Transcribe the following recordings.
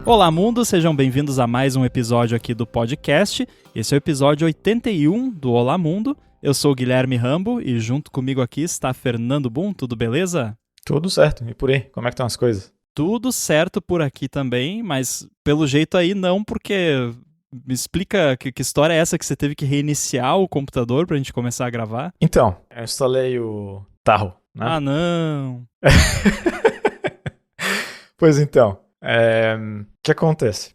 Olá, mundo! Sejam bem-vindos a mais um episódio aqui do podcast. Esse é o episódio 81 do Olá, Mundo. Eu sou o Guilherme Rambo e junto comigo aqui está Fernando Boom. Tudo beleza? Tudo certo. E por aí? Como é que estão as coisas? Tudo certo por aqui também, mas pelo jeito aí não, porque... Me explica que história é essa que você teve que reiniciar o computador pra gente começar a gravar? Então, eu instalei o Tahoe, né? Ah, não! Pois então, o que acontece?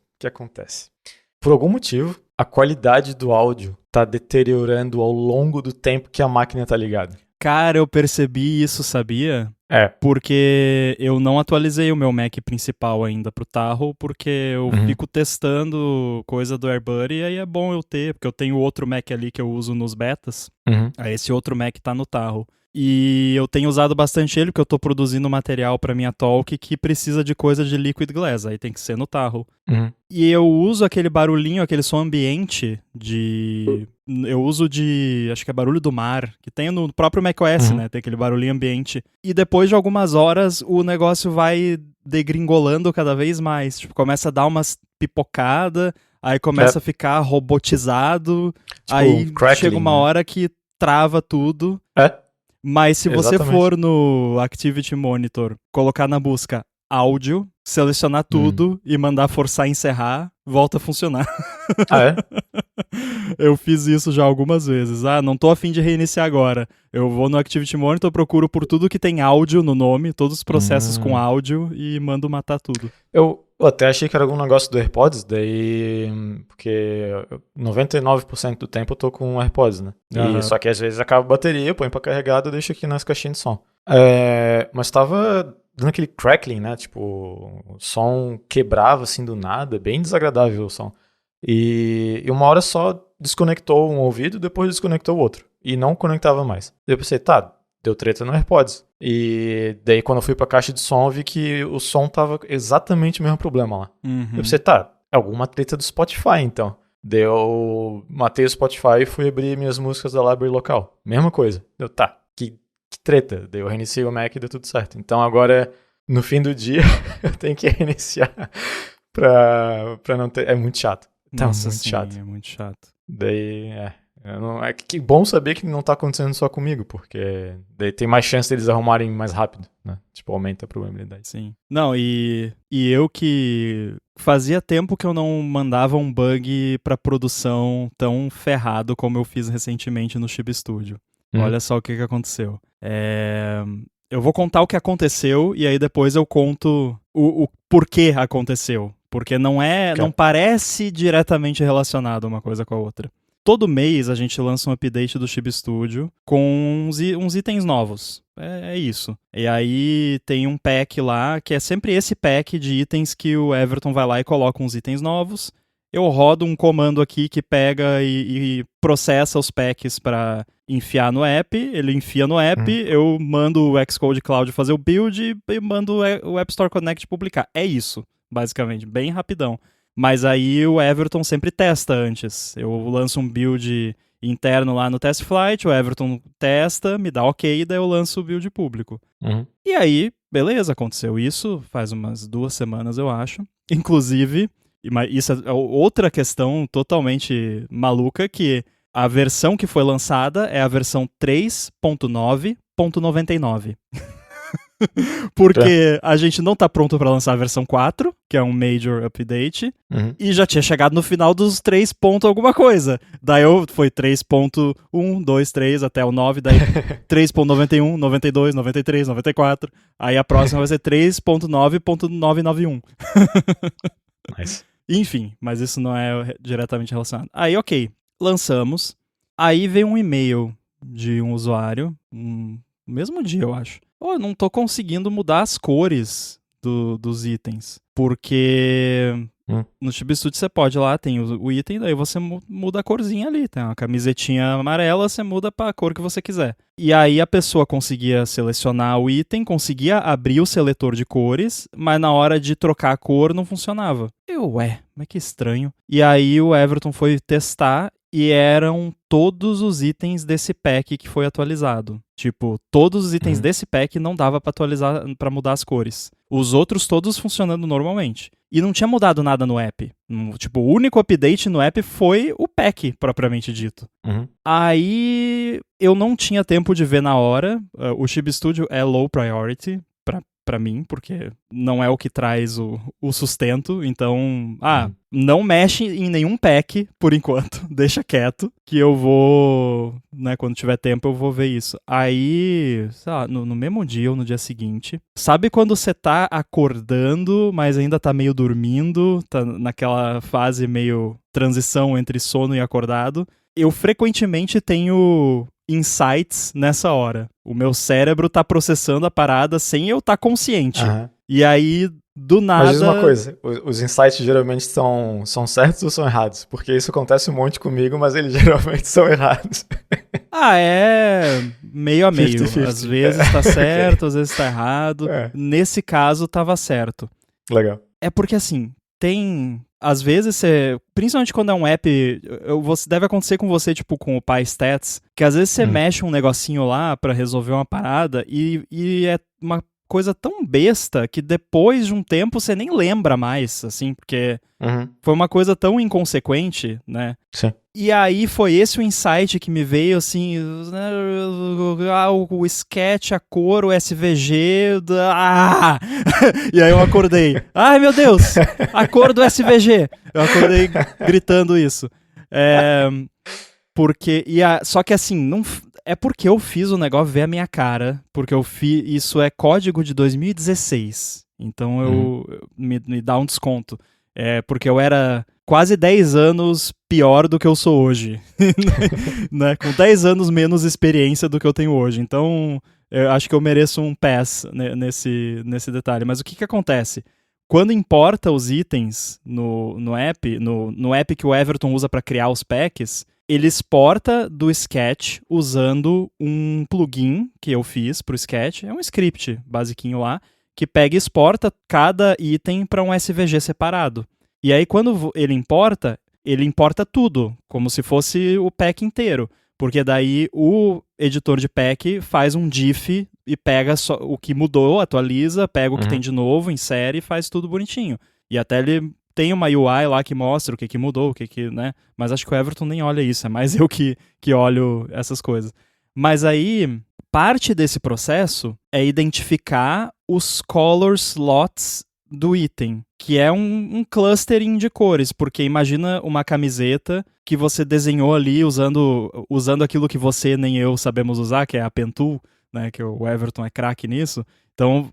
Por algum motivo, a qualidade do áudio tá deteriorando ao longo do tempo que a máquina tá ligada. Cara, eu percebi isso, sabia? É. Porque eu não atualizei o meu Mac principal ainda pro Tahoe, porque eu fico testando coisa do AirBuddy e aí é bom eu ter, porque eu tenho outro Mac ali que eu uso nos betas, aí esse outro Mac tá no Tahoe. E eu tenho usado bastante ele, porque eu tô produzindo material pra minha talk que precisa de coisa de liquid glass, aí tem que ser no Tahoe. E eu uso aquele barulhinho, aquele som ambiente de... Eu uso de... acho que é barulho do mar, que tem no próprio macOS, né? Tem aquele barulhinho ambiente. E depois de algumas horas, o negócio vai degringolando cada vez mais. Tipo, começa a dar umas pipocadas, aí começa a ficar robotizado, tipo, aí chega uma hora que trava tudo. Mas se você for no Activity Monitor, colocar na busca áudio, selecionar tudo e mandar forçar encerrar, volta a funcionar. Ah, é? Eu fiz isso já algumas vezes. Ah, não tô a fim de reiniciar agora. Eu vou no Activity Monitor, procuro por tudo que tem áudio no nome, todos os processos com áudio e mando matar tudo. Eu até achei que era algum negócio do AirPods, daí... Porque 99% do tempo eu tô com AirPods, né? E só que às vezes acaba a bateria, eu ponho pra carregar e deixo aqui nas caixinhas de som. Mas tava dando aquele crackling, né? Tipo, o som quebrava assim do nada, bem desagradável o som. E uma hora só desconectou um ouvido, depois desconectou o outro. E não conectava mais. Daí eu pensei, tá, deu treta no AirPods. E daí quando eu fui pra caixa de som, eu vi que o som tava exatamente o mesmo problema lá. Eu pensei, tá, é alguma treta do Spotify então. Daí eu matei o Spotify e fui abrir minhas músicas da library local. Mesma coisa. Deu, tá, que treta. Daí eu reiniciei o Mac e deu tudo certo. Então agora, no fim do dia, eu tenho que reiniciar pra não ter... É muito chato. Tá Nossa, muito chato. É muito chato. Daí, é que bom saber que não tá acontecendo só comigo, porque daí tem mais chance deles arrumarem mais rápido, né? Tipo, aumenta a probabilidade. Sim. Não, e eu que fazia tempo que eu não mandava um bug pra produção tão ferrado como eu fiz recentemente no Chib Studio. Olha só o que aconteceu. Eu vou contar o que aconteceu e aí depois eu conto o porquê aconteceu. Porque não parece diretamente relacionado uma coisa com a outra. Todo mês a gente lança um update do Chib Studio com uns itens novos. É isso. E aí tem um pack lá, que é sempre esse pack de itens que o Everton vai lá e coloca uns itens novos. Eu rodo um comando aqui que pega e processa os packs para enfiar no app. Ele enfia no app, eu mando o Xcode Cloud fazer o build e mando o App Store Connect publicar. É isso. Basicamente, bem rapidão. Mas aí o Everton sempre testa antes. Eu lanço um build interno lá no Test Flight, o Everton testa, me dá ok, e daí eu lanço o build público. E aí, beleza, aconteceu isso faz umas 2 semanas, eu acho. Inclusive, isso é outra questão totalmente maluca, que a versão que foi lançada é a versão 3.9.99. Porque a gente não tá pronto pra lançar a versão 4, que é um major update, e já tinha chegado no final dos 3 ponto alguma coisa. Daí foi 3.1, 2, 3 até o 9, daí 3.91, 92, 93, 94. Aí a próxima vai ser 3.9.991. Nice. Enfim, mas isso não é diretamente relacionado. Aí, ok, lançamos. Aí veio um e-mail de um usuário, no mesmo dia, eu acho. Eu não tô conseguindo mudar as cores dos itens. Porque no Chib Studio você pode lá, tem o item, daí você muda a corzinha ali. Tem uma camisetinha amarela, você muda pra cor que você quiser. E aí a pessoa conseguia selecionar o item, conseguia abrir o seletor de cores, mas na hora de trocar a cor não funcionava. Mas que estranho. E aí o Everton foi testar e eram todos os itens desse pack que foi atualizado. Tipo, todos os itens desse pack não dava pra atualizar, pra mudar as cores. Os outros todos funcionando normalmente. E não tinha mudado nada no app. Tipo, o único update no app foi o pack, propriamente dito. Aí eu não tinha tempo de ver na hora. O Chibi Studio é low priority pra mim, porque não é o que traz o sustento. Então, não mexe em nenhum pack por enquanto. Deixa quieto, que eu vou, né, quando tiver tempo eu vou ver isso. Aí, sei lá, no mesmo dia ou no dia seguinte, sabe quando você tá acordando, mas ainda tá meio dormindo, tá naquela fase meio transição entre sono e acordado? Eu frequentemente tenho insights nessa hora. O meu cérebro tá processando a parada sem eu estar consciente. E aí, do nada... Mas diz uma coisa, os insights geralmente são certos ou são errados? Porque isso acontece um monte comigo, mas eles geralmente são errados. É meio a meio. 50-50. Às vezes tá certo, às vezes tá errado. Nesse caso, tava certo. Legal. É porque assim, às vezes você, principalmente quando é um app, deve acontecer com você, tipo, com o PyStats, que às vezes você mexe um negocinho lá pra resolver uma parada e é uma coisa tão besta que depois de um tempo você nem lembra mais, assim, porque foi uma coisa tão inconsequente, né? Sim. E aí foi esse o insight que me veio, assim, o sketch, a cor, o SVG, e aí eu acordei. Ai, meu Deus, a cor do SVG. Eu acordei gritando isso. Só que assim, não, é porque eu fiz o negócio ver a minha cara, porque isso é código de 2016, então me dá um desconto. Porque eu era quase 10 anos pior do que eu sou hoje, né? Com 10 anos menos experiência do que eu tenho hoje, então eu acho que eu mereço um pass nesse detalhe. Mas o que acontece? Quando importa os itens no app, no app que o Everton usa para criar os packs, ele exporta do Sketch usando um plugin que eu fiz pro Sketch, é um script basiquinho lá, que pega e exporta cada item para um SVG separado. E aí quando ele importa tudo, como se fosse o pack inteiro, porque daí o editor de pack faz um diff e pega só o que mudou, atualiza, pega o que tem de novo, insere e faz tudo bonitinho. E até ele tem uma UI lá que mostra o que mudou, né? Mas acho que o Everton nem olha isso, é mais eu que olho essas coisas. Mas aí, parte desse processo é identificar os color slots do item, que é um clustering de cores, porque imagina uma camiseta que você desenhou ali usando aquilo que você nem eu sabemos usar, que é a Pen Tool, né? Que o Everton é craque nisso. Então,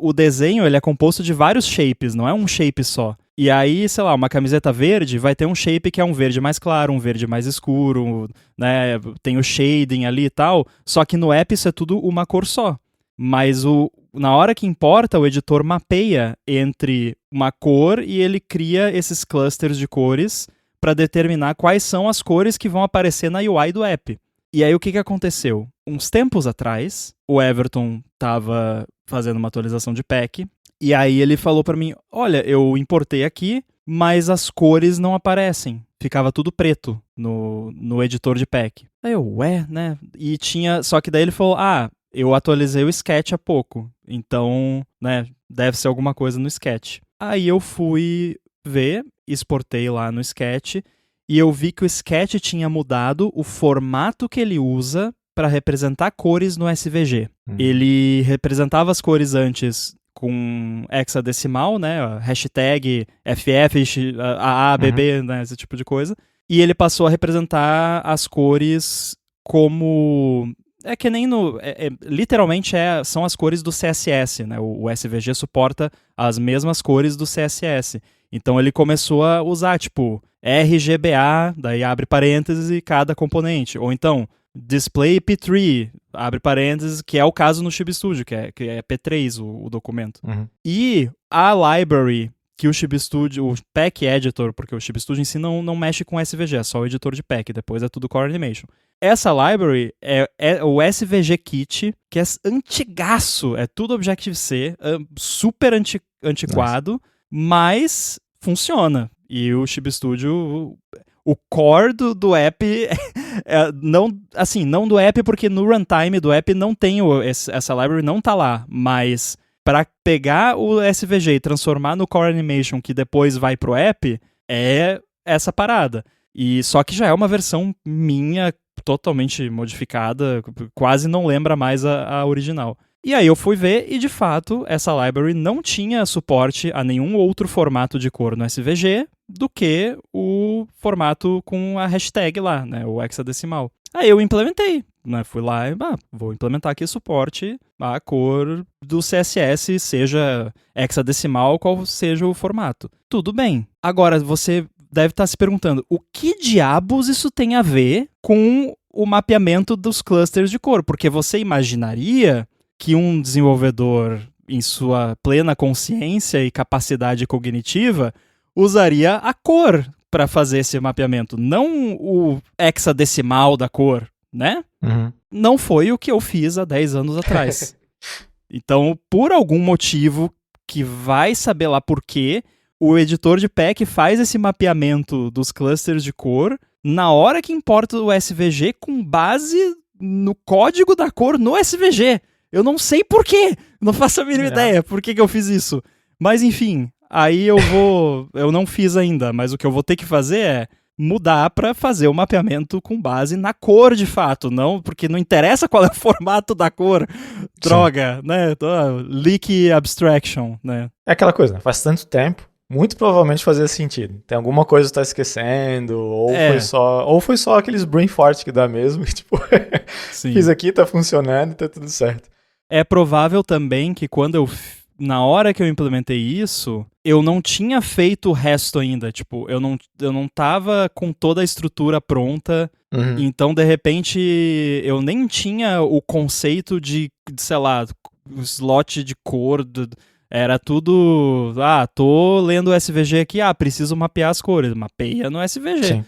o desenho ele é composto de vários shapes, não é um shape só. E aí, sei lá, uma camiseta verde vai ter um shape que é um verde mais claro, um verde mais escuro, né? Tem o shading ali e tal. Só que no app isso é tudo uma cor só. Mas na hora que importa, o editor mapeia entre uma cor e ele cria esses clusters de cores para determinar quais são as cores que vão aparecer na UI do app. E aí o que aconteceu? Uns tempos atrás, o Everton estava fazendo uma atualização de pack, e aí ele falou para mim, olha, eu importei aqui, mas as cores não aparecem. Ficava tudo preto no editor de pack. Aí eu, né? E só que daí ele falou, eu atualizei o Sketch há pouco, então, né, deve ser alguma coisa no Sketch. Aí eu fui ver, exportei lá no Sketch, e eu vi que o Sketch tinha mudado o formato que ele usa para representar cores no SVG. Ele representava as cores antes com hexadecimal, né, hashtag FF, AABB, né, esse tipo de coisa. E ele passou a representar as cores como... É que nem literalmente são as cores do CSS, né? O SVG suporta as mesmas cores do CSS. Então ele começou a usar, tipo, RGBA, daí abre parênteses e cada componente. Ou então, Display P3, abre parênteses, que é o caso no Chibi Studio, que é P3 o documento. E a library que o Chibi Studio, o Pack Editor, porque o Chibi Studio em si não mexe com SVG, é só o editor de pack, depois é tudo Core Animation. Essa library é o SVG Kit, que é antigaço, é tudo Objective-C, super antiquado, mas funciona. E o Chibi Studio, o core do app, não do app, porque no runtime do app não tem essa library, não tá lá, mas Pra pegar o SVG e transformar no Core Animation, que depois vai pro app, é essa parada. E só que já é uma versão minha, totalmente modificada, quase não lembra mais a original. E aí eu fui ver e, de fato, essa library não tinha suporte a nenhum outro formato de cor no SVG do que o formato com a hashtag lá, né, o hexadecimal. Aí eu implementei, né, fui lá e vou implementar aqui suporte a cor do CSS, seja hexadecimal, qual seja o formato. Tudo bem. Agora, você deve estar se perguntando, o que diabos isso tem a ver com o mapeamento dos clusters de cor? Porque você imaginaria que um desenvolvedor, em sua plena consciência e capacidade cognitiva, usaria a cor para fazer esse mapeamento, não o hexadecimal da cor, né? Uhum. Não foi o que eu fiz há 10 anos atrás. Então, por algum motivo, que vai saber lá por quê, o editor de pack faz esse mapeamento dos clusters de cor na hora que importa o SVG com base no código da cor no SVG. Eu não sei por quê, não faço a mínima ideia por que eu fiz isso. Mas enfim, aí eu não fiz ainda, mas o que eu vou ter que fazer é mudar para fazer o mapeamento com base na cor de fato, não, porque não interessa qual é o formato da cor. Droga, né? Leak abstraction, né? É aquela coisa, né? Faz tanto tempo, muito provavelmente fazia sentido. Tem alguma coisa que tá esquecendo, ou foi só aqueles brain fart que dá mesmo, tipo, fiz aqui, tá funcionando e tá tudo certo. É provável também que na hora que eu implementei isso, eu não tinha feito o resto ainda. Tipo, eu não tava com toda a estrutura pronta. Uhum. Então, de repente, eu nem tinha o conceito de, sei lá, slot de cor. Era tudo... tô lendo o SVG aqui. Preciso mapear as cores. Mapeia no SVG. Sim.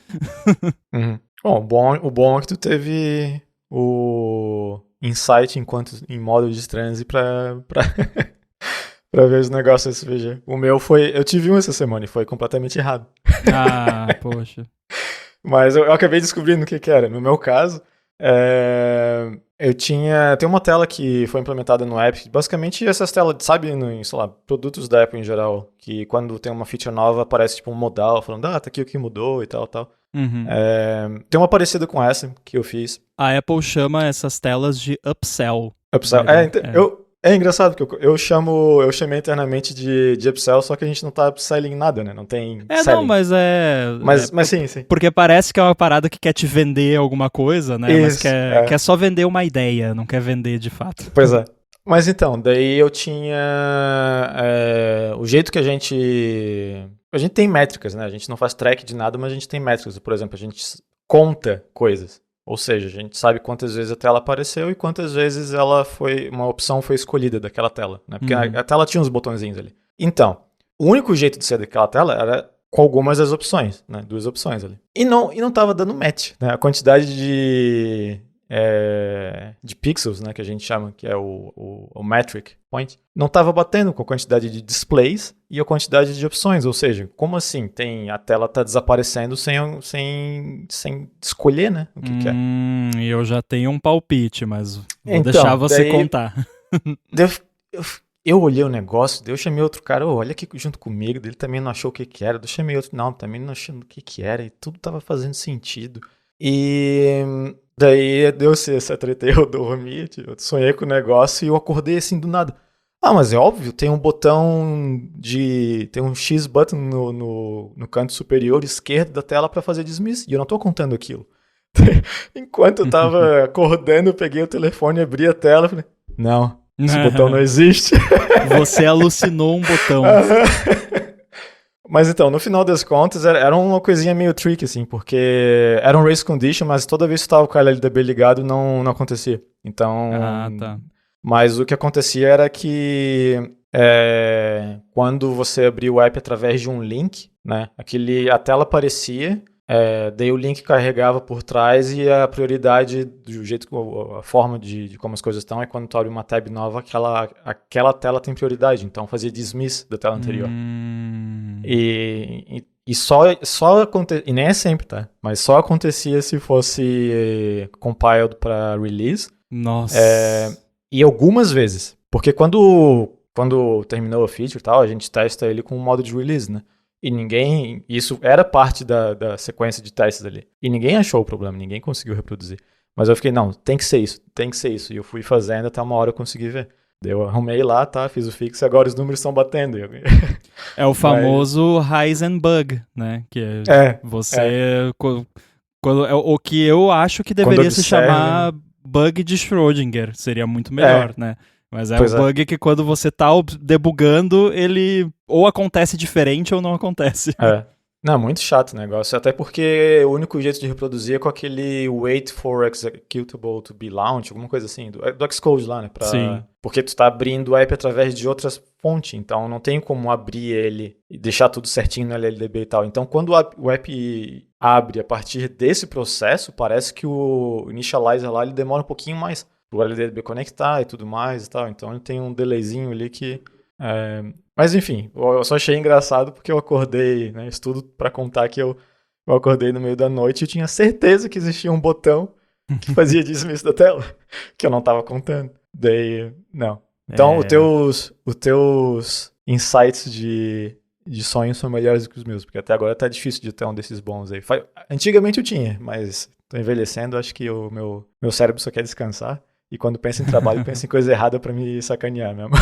Uhum. Bom, o bom é que tu teve o insight em modo de transe pra ver os negócios SVG. O meu foi... Eu tive um essa semana e foi completamente errado. Poxa. Mas eu acabei descobrindo o que era. No meu caso, tem uma tela que foi implementada no app. Basicamente, essas telas, sabe, sei lá, produtos da Apple em geral, que quando tem uma feature nova, aparece tipo um modal, falando, tá aqui o que mudou e tal. Uhum. Tem uma parecida com essa que eu fiz. A Apple chama essas telas de upsell. Upsell. É engraçado, porque eu chamei internamente de upsell, só que a gente não tá upselling nada, né? Não tem selling. Não, mas Mas sim. Porque parece que é uma parada que quer te vender alguma coisa, né? Isso, mas quer só vender uma ideia, não quer vender de fato. Pois é. Mas então, daí eu tinha... o jeito que a gente tem métricas, né? A gente não faz track de nada, mas a gente tem métricas. Por exemplo, a gente conta coisas. Ou seja, a gente sabe quantas vezes a tela apareceu e quantas vezes uma opção foi escolhida daquela tela, né? Porque a tela tinha uns botõezinhos ali. Então, o único jeito de ser daquela tela era com algumas das opções, né? 2 opções ali. E não tava dando match, né? A quantidade de pixels, né? Que a gente chama, que é o metric point, não tava batendo com a quantidade de displays e a quantidade de opções. Ou seja, como assim? A tela tá desaparecendo sem escolher, né? O que é. Eu já tenho um palpite, mas vou deixar você contar. Eu olhei o negócio, daí eu chamei outro cara, olha aqui junto comigo, ele também não achou o que era, daí eu chamei outro, não, também não achou o que era, e tudo tava fazendo sentido. E daí deu-se essa treta, eu dormi, eu sonhei com o negócio e eu acordei assim do nada. Mas é óbvio, tem um botão tem um X button no canto superior esquerdo da tela para fazer dismiss, e eu não tô contando aquilo. Enquanto eu tava acordando, eu peguei o telefone, abri a tela e falei, não, esse botão não existe. Você alucinou um botão. Mas então, no final das contas, era uma coisinha meio tricky, assim, porque era um race condition, mas toda vez que estava com o LLDB ligado, não acontecia. Então... tá. Mas o que acontecia era que quando você abria o app através de um link, né, a tela aparecia, daí o link carregava por trás e a prioridade, do jeito que a forma de como as coisas estão, é quando tu abre uma tab nova, aquela tela tem prioridade. Então fazia dismiss da tela anterior. E só acontecia, e nem é sempre, tá? Mas só acontecia se fosse compiled para release. Nossa. E algumas vezes. Porque quando quando terminou o feature e tal, a gente testa ele com o modo de release, né? E isso era parte da sequência de testes ali. E ninguém achou o problema, ninguém conseguiu reproduzir. Mas eu fiquei, não, tem que ser isso, tem que ser isso. E eu fui fazendo até uma hora eu consegui ver. Daí eu arrumei lá, tá, fiz o fix e agora os números estão batendo. É o famoso Heisenbug, né? Que você... o que eu acho que deveria se chamar bug de Schrödinger. Seria muito melhor, né? Mas é um bug que quando você tá debugando, ele ou acontece diferente ou não acontece. Não, muito chato o negócio. Até porque o único jeito de reproduzir é com aquele wait for executable to be launched, alguma coisa assim, do Xcode lá, né? Sim. Porque tu tá abrindo o app através de outras fontes, então não tem como abrir ele e deixar tudo certinho no LLDB e tal. Então quando o app abre a partir desse processo, parece que o initializer lá ele demora um pouquinho mais pro LLDB conectar e tudo mais e tal. Então ele tem um delayzinho ali que... Mas enfim, eu só achei engraçado porque eu acordei, né, isso tudo pra contar que eu acordei no meio da noite e eu tinha certeza que existia um botão que fazia dismiss da tela, que eu não tava contando. Daí, não. Então, os teus insights de sonhos são melhores do que os meus, porque até agora tá difícil de ter um desses bons aí. Antigamente eu tinha, mas tô envelhecendo, acho que o meu cérebro só quer descansar. E quando pensa em trabalho, pensa em coisa errada pra me sacanear mesmo.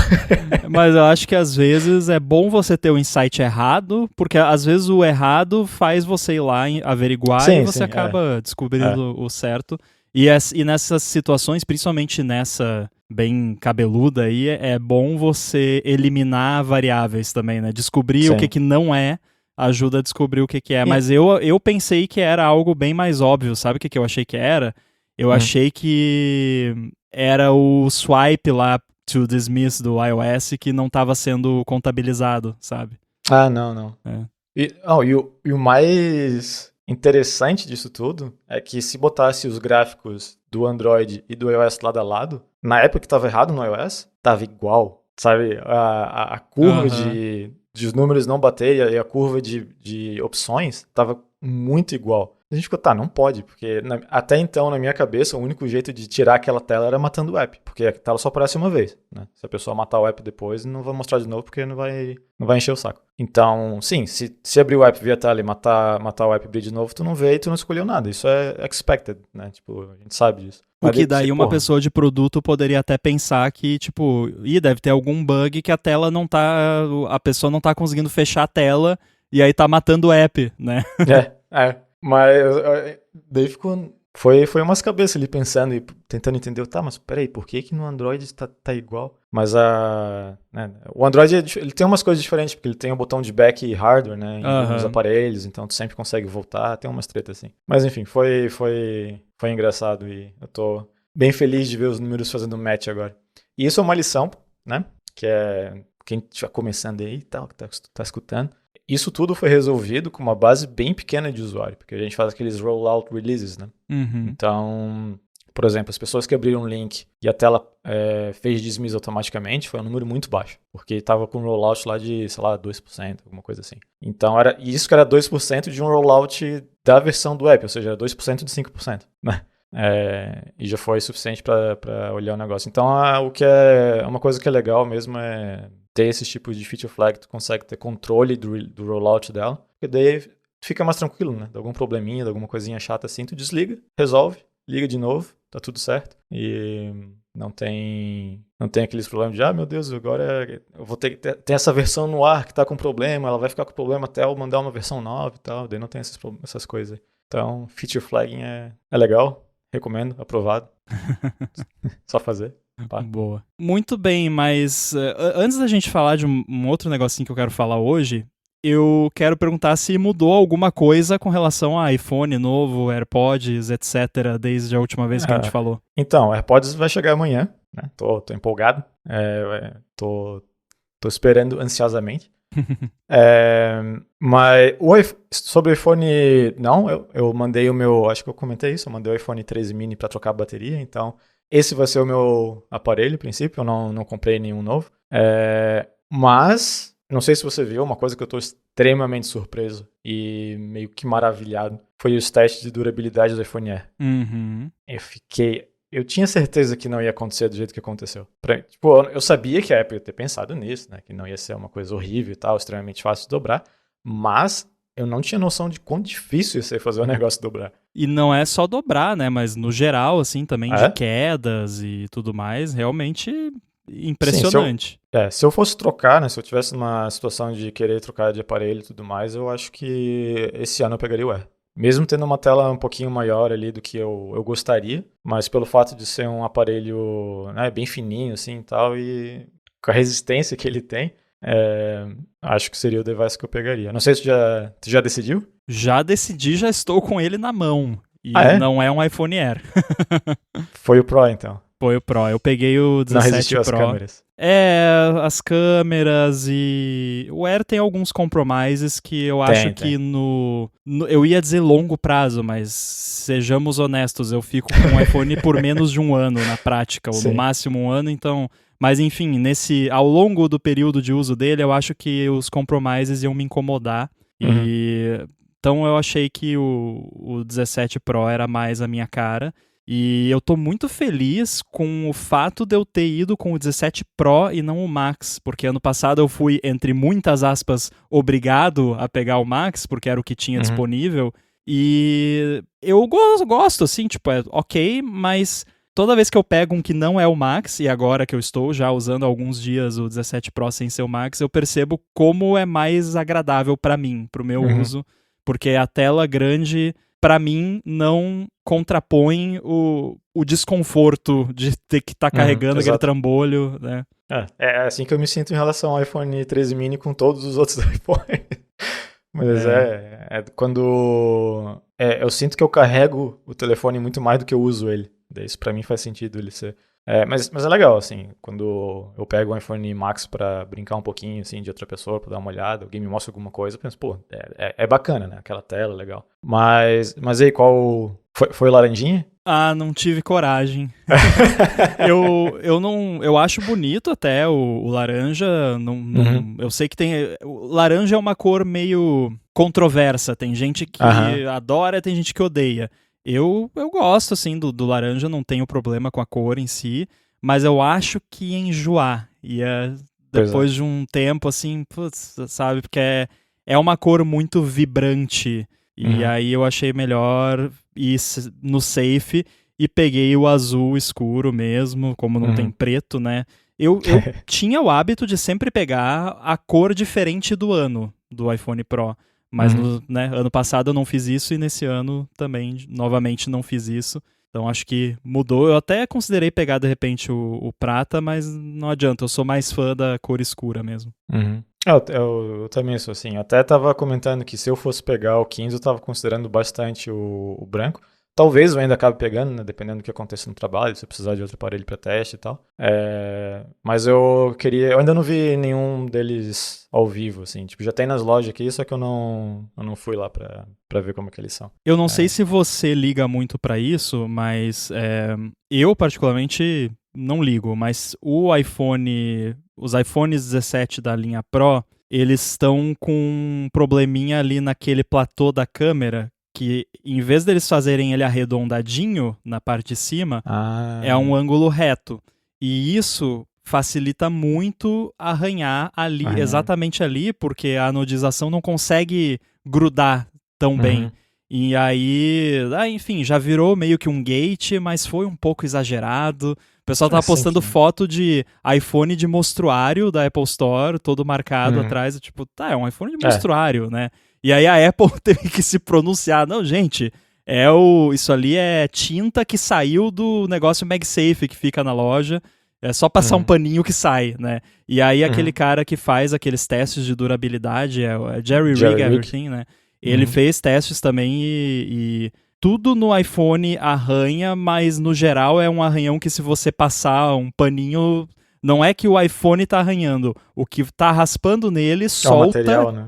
Mas eu acho que às vezes é bom você ter o insight errado, porque às vezes o errado faz você ir lá averiguar e você acaba descobrindo o certo. E nessas situações, principalmente nessa bem cabeluda aí, é bom você eliminar variáveis também, né? Descobrir o que não é, ajuda a descobrir o que é. Mas eu pensei que era algo bem mais óbvio, sabe o que eu achei que era? Eu achei que era o swipe lá to dismiss do iOS que não estava sendo contabilizado, sabe? Ah, não. E o mais interessante disso tudo é que se botasse os gráficos do Android e do iOS lado a lado, na época que estava errado no iOS, estava igual, sabe? A curva de os números não baterem e a curva de opções estava muito igual. A gente ficou, não pode, porque até então, na minha cabeça, o único jeito de tirar aquela tela era matando o app, porque a tela só aparece uma vez, né? Se a pessoa matar o app depois, não vai mostrar de novo, porque não vai encher o saco. Então, sim, se abrir o app via tela e matar o app e abrir de novo, tu não vê e tu não escolheu nada. Isso é expected, né? Tipo, a gente sabe disso. O que daí uma pessoa de produto poderia até pensar que, tipo, deve ter algum bug que a tela não tá... A pessoa não tá conseguindo fechar a tela e aí tá matando o app, né? Mas daí foi umas cabeças ali pensando e tentando entender, mas peraí, por que no Android tá igual? Mas o Android ele tem umas coisas diferentes, porque ele tem o botão de back e hardware, né, em alguns aparelhos, então tu sempre consegue voltar, tem umas tretas assim. Mas enfim, foi engraçado e eu tô bem feliz de ver os números fazendo match agora. E isso é uma lição, né, que é quem estiver começando aí e tal, que tá escutando. Isso tudo foi resolvido com uma base bem pequena de usuário, porque a gente faz aqueles rollout releases, né? Então, por exemplo, as pessoas que abriram um link e a tela fez dismiss automaticamente, foi um número muito baixo, porque estava com um rollout lá de, 2%, alguma coisa assim. Então, isso que era 2% de um rollout da versão do app, ou seja, era 2% de 5%, né? E já foi suficiente para olhar o negócio. Então, uma coisa que é legal mesmo é ter esses tipos de feature flag, tu consegue ter controle do rollout dela, porque daí tu fica mais tranquilo, né? De algum probleminha, de alguma coisinha chata assim, tu desliga, resolve, liga de novo, tá tudo certo. E não tem aqueles problemas de, meu Deus, agora eu vou ter essa versão no ar que tá com problema, ela vai ficar com problema até eu mandar uma versão nova e tal, daí não tem essas coisas aí. Então, feature flagging é legal, recomendo, aprovado. Só fazer. Boa. Muito bem, mas antes da gente falar de um outro negocinho que eu quero falar hoje, eu quero perguntar se mudou alguma coisa com relação a iPhone novo, AirPods, etc., desde a última vez que a gente falou. Então, AirPods vai chegar amanhã, né? Tô empolgado. Tô esperando ansiosamente. Mas sobre o iPhone, não, eu mandei o meu, acho que eu comentei isso, eu mandei o iPhone 13 mini para trocar a bateria, então esse vai ser o meu aparelho, a princípio, eu não comprei nenhum novo. Mas, não sei se você viu, uma coisa que eu estou extremamente surpreso e meio que maravilhado foi os testes de durabilidade do iPhone Air. Uhum. Eu fiquei eu tinha certeza que não ia acontecer do jeito que aconteceu. Tipo, eu sabia que a Apple ia ter pensado nisso, né? Que não ia ser uma coisa horrível e tal, extremamente fácil de dobrar. Mas eu não tinha noção de quão difícil ia ser fazer o negócio dobrar. E não é só dobrar, né? Mas no geral, assim, também de quedas e tudo mais, realmente impressionante. Sim, se eu fosse trocar, né? Se eu tivesse numa situação de querer trocar de aparelho e tudo mais, eu acho que esse ano eu pegaria o Air. Mesmo tendo uma tela um pouquinho maior ali do que eu gostaria, mas pelo fato de ser um aparelho, né, bem fininho assim e tal, e com a resistência que ele tem, acho que seria o device que eu pegaria. Não sei se tu já decidiu? Já decidi, já estou com ele na mão. E não é um iPhone Air. Foi o Pro, então. Foi o Pro. Eu peguei o 17 Pro. Não resistiu às câmeras. As câmeras e... O Air tem alguns compromises que eu acho que eu ia dizer longo prazo, mas sejamos honestos, eu fico com o iPhone por menos de um ano na prática, ou no máximo um ano, então... Mas enfim, ao longo do período de uso dele, eu acho que os compromises iam me incomodar. Então eu achei que o 17 Pro era mais a minha cara. E eu tô muito feliz com o fato de eu ter ido com o 17 Pro e não o Max, porque ano passado eu fui, entre muitas aspas, obrigado a pegar o Max, porque era o que tinha disponível, e eu gosto, assim, tipo, é ok, mas toda vez que eu pego um que não é o Max, e agora que eu estou já usando há alguns dias o 17 Pro sem ser o Max, eu percebo como é mais agradável pra mim, pro meu uso, porque a tela grande... Pra mim, não contrapõe o desconforto de ter que estar carregando aquele trambolho, né? É assim que eu me sinto em relação ao iPhone 13 mini com todos os outros iPhones. Mas quando... eu sinto que eu carrego o telefone muito mais do que eu uso ele. Isso pra mim faz sentido ele ser... Mas é legal, assim, quando eu pego um iPhone Max pra brincar um pouquinho, assim, de outra pessoa, pra dar uma olhada, alguém me mostra alguma coisa, eu penso, pô, é bacana, né? Aquela tela, legal. Mas aí, qual... Foi laranjinha? Ah, não tive coragem. Eu acho bonito até o laranja, eu sei que o laranja é uma cor meio controversa, tem gente que adora, tem gente que odeia. Eu gosto, assim, do laranja, não tenho problema com a cor em si, mas eu acho que ia enjoar. Depois de um tempo, assim, putz, sabe? Porque é uma cor muito vibrante. E aí eu achei melhor ir no safe e peguei o azul escuro mesmo, como não tem preto, né? Eu tinha o hábito de sempre pegar a cor diferente do ano do iPhone Pro. Mas ano passado eu não fiz isso e nesse ano também, novamente, não fiz isso. Então acho que mudou. Eu até considerei pegar, de repente, o prata, mas não adianta. Eu sou mais fã da cor escura mesmo. Eu também sou assim. Eu até tava comentando que se eu fosse pegar o 15, eu tava considerando bastante o branco. Talvez eu ainda acabe pegando, né, dependendo do que aconteça no trabalho, se eu precisar de outro aparelho para teste e tal. Mas eu ainda não vi nenhum deles ao vivo, assim. Tipo, já tem nas lojas aqui, só que eu não fui lá pra ver como é que eles são. Eu não sei se você liga muito pra isso, mas eu particularmente não ligo, mas os iPhones 17 da linha Pro, eles estão com um probleminha ali naquele platô da câmera, que em vez deles fazerem ele arredondadinho na parte de cima, é um ângulo reto. E isso facilita muito arranhar ali, exatamente ali, porque a anodização não consegue grudar tão bem. E aí, enfim, já virou meio que um gate, mas foi um pouco exagerado. O pessoal tava postando foto de iPhone de mostruário da Apple Store, todo marcado atrás, tipo, é um iPhone de mostruário, né? E aí a Apple teve que se pronunciar. Não, gente, isso ali é tinta que saiu do negócio MagSafe que fica na loja. É só passar um paninho que sai, né? E aí aquele cara que faz aqueles testes de durabilidade, é Jerry Rig Everything, né? Ele fez testes também e tudo no iPhone arranha, mas no geral é um arranhão que se você passar um paninho... Não é que o iPhone tá arranhando, o que tá raspando nele solta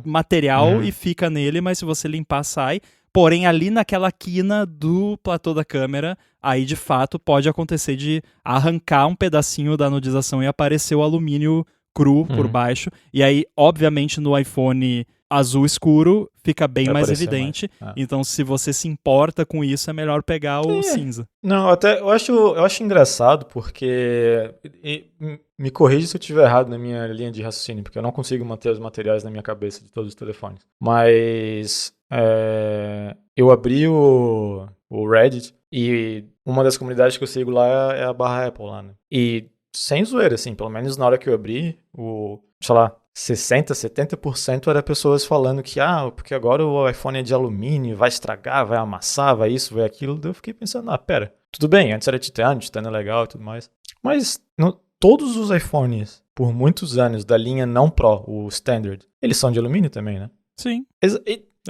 material e fica nele, mas se você limpar, sai. Porém, ali naquela quina do platô da câmera, aí de fato pode acontecer de arrancar um pedacinho da anodização e aparecer o alumínio cru por baixo. E aí, obviamente, no iPhone azul escuro fica bem mais aparecer evidente. mais. Então, se você se importa com isso, é melhor pegar o cinza. Não, até eu acho engraçado porque me corrija se eu estiver errado na minha linha de raciocínio, porque eu não consigo manter os materiais na minha cabeça de todos os telefones. Mas eu abri o Reddit e uma das comunidades que eu sigo lá é a barra Apple lá, né? E sem zoeira, assim, pelo menos na hora que eu abri, sei lá, 60%, 70% era pessoas falando que, porque agora o iPhone é de alumínio, vai estragar, vai amassar, vai isso, vai aquilo. Daí eu fiquei pensando, pera, tudo bem, antes era titânio é legal e tudo mais. Mas todos os iPhones, por muitos anos, da linha não Pro, o Standard, eles são de alumínio também, né? Sim.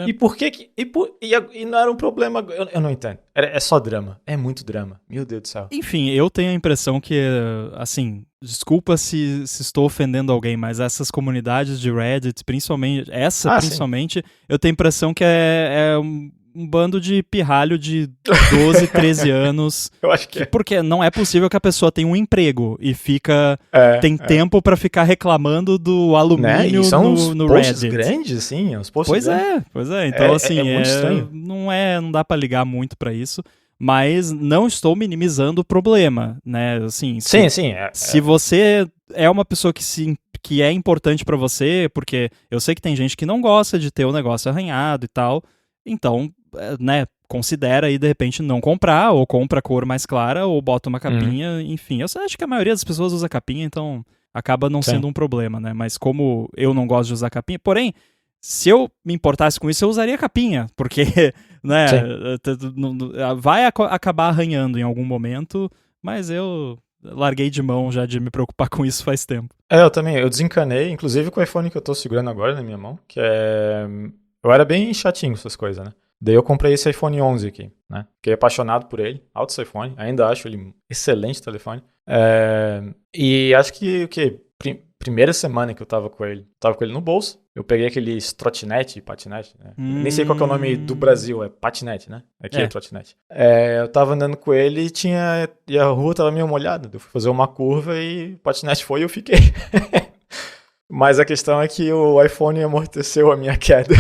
E por que e não era um problema, eu não entendo. É só drama, é muito drama, meu Deus do céu. Enfim, eu tenho a impressão que, assim, desculpa se estou ofendendo alguém, mas essas comunidades de Reddit, principalmente, principalmente, eu tenho a impressão que é um bando de pirralho de 12, 13 anos. Eu acho que porque não é possível que a pessoa tenha um emprego e tem tempo pra ficar reclamando do alumínio, né? E são no posts Reddit. Grandes, assim, os posts grandes. Pois é. Então, assim, é muito estranho. Não dá pra ligar muito pra isso. Mas não estou minimizando o problema, né? Assim, se você é uma pessoa que é importante pra você, porque eu sei que tem gente que não gosta de ter o negócio arranhado e tal, então, né, considera aí de repente não comprar, ou compra a cor mais clara, ou bota uma capinha, enfim. Eu acho que a maioria das pessoas usa capinha, então acaba não sendo um problema, né? Mas como eu não gosto de usar capinha, porém, se eu me importasse com isso, eu usaria capinha, porque, né, vai acabar arranhando em algum momento, mas eu larguei de mão já de me preocupar com isso faz tempo. Eu também, eu desencanei, inclusive com o iPhone que eu tô segurando agora na minha mão, que eu era bem chatinho com essas coisas, né? Daí eu comprei esse iPhone 11 aqui, né? Fiquei apaixonado por ele, alto iPhone, ainda acho ele um excelente telefone. E acho que primeira semana que eu tava com ele no bolso, eu peguei aquele patinete, né? Nem sei qual que é o nome do Brasil, é patinete, né? Aqui é trotinete. Eu tava andando com ele e a rua tava meio molhada, eu fui fazer uma curva e o patinete foi e eu fiquei. Mas a questão é que o iPhone amorteceu a minha queda.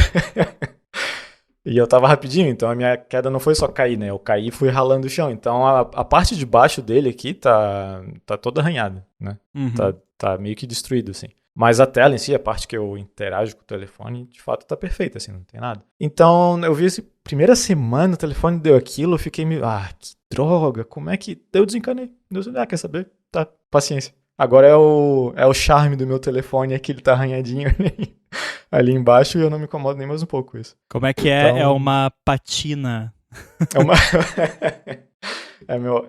E eu tava rapidinho, então a minha queda não foi só cair, né? Eu caí e fui ralando o chão. Então a parte de baixo dele aqui tá toda arranhada, né? Uhum. Tá meio que destruído, assim. Mas a tela em si, a parte que eu interajo com o telefone, de fato tá perfeita, assim, não tem nada. Então eu vi primeira semana o telefone deu aquilo, eu fiquei meio, que droga, como é que... Eu desencanei. Deus, quer saber? Tá, paciência. Agora é o charme do meu telefone, é que ele tá arranhadinho ali embaixo e eu não me incomodo nem mais um pouco com isso. Como é que é? É uma patina. É uma...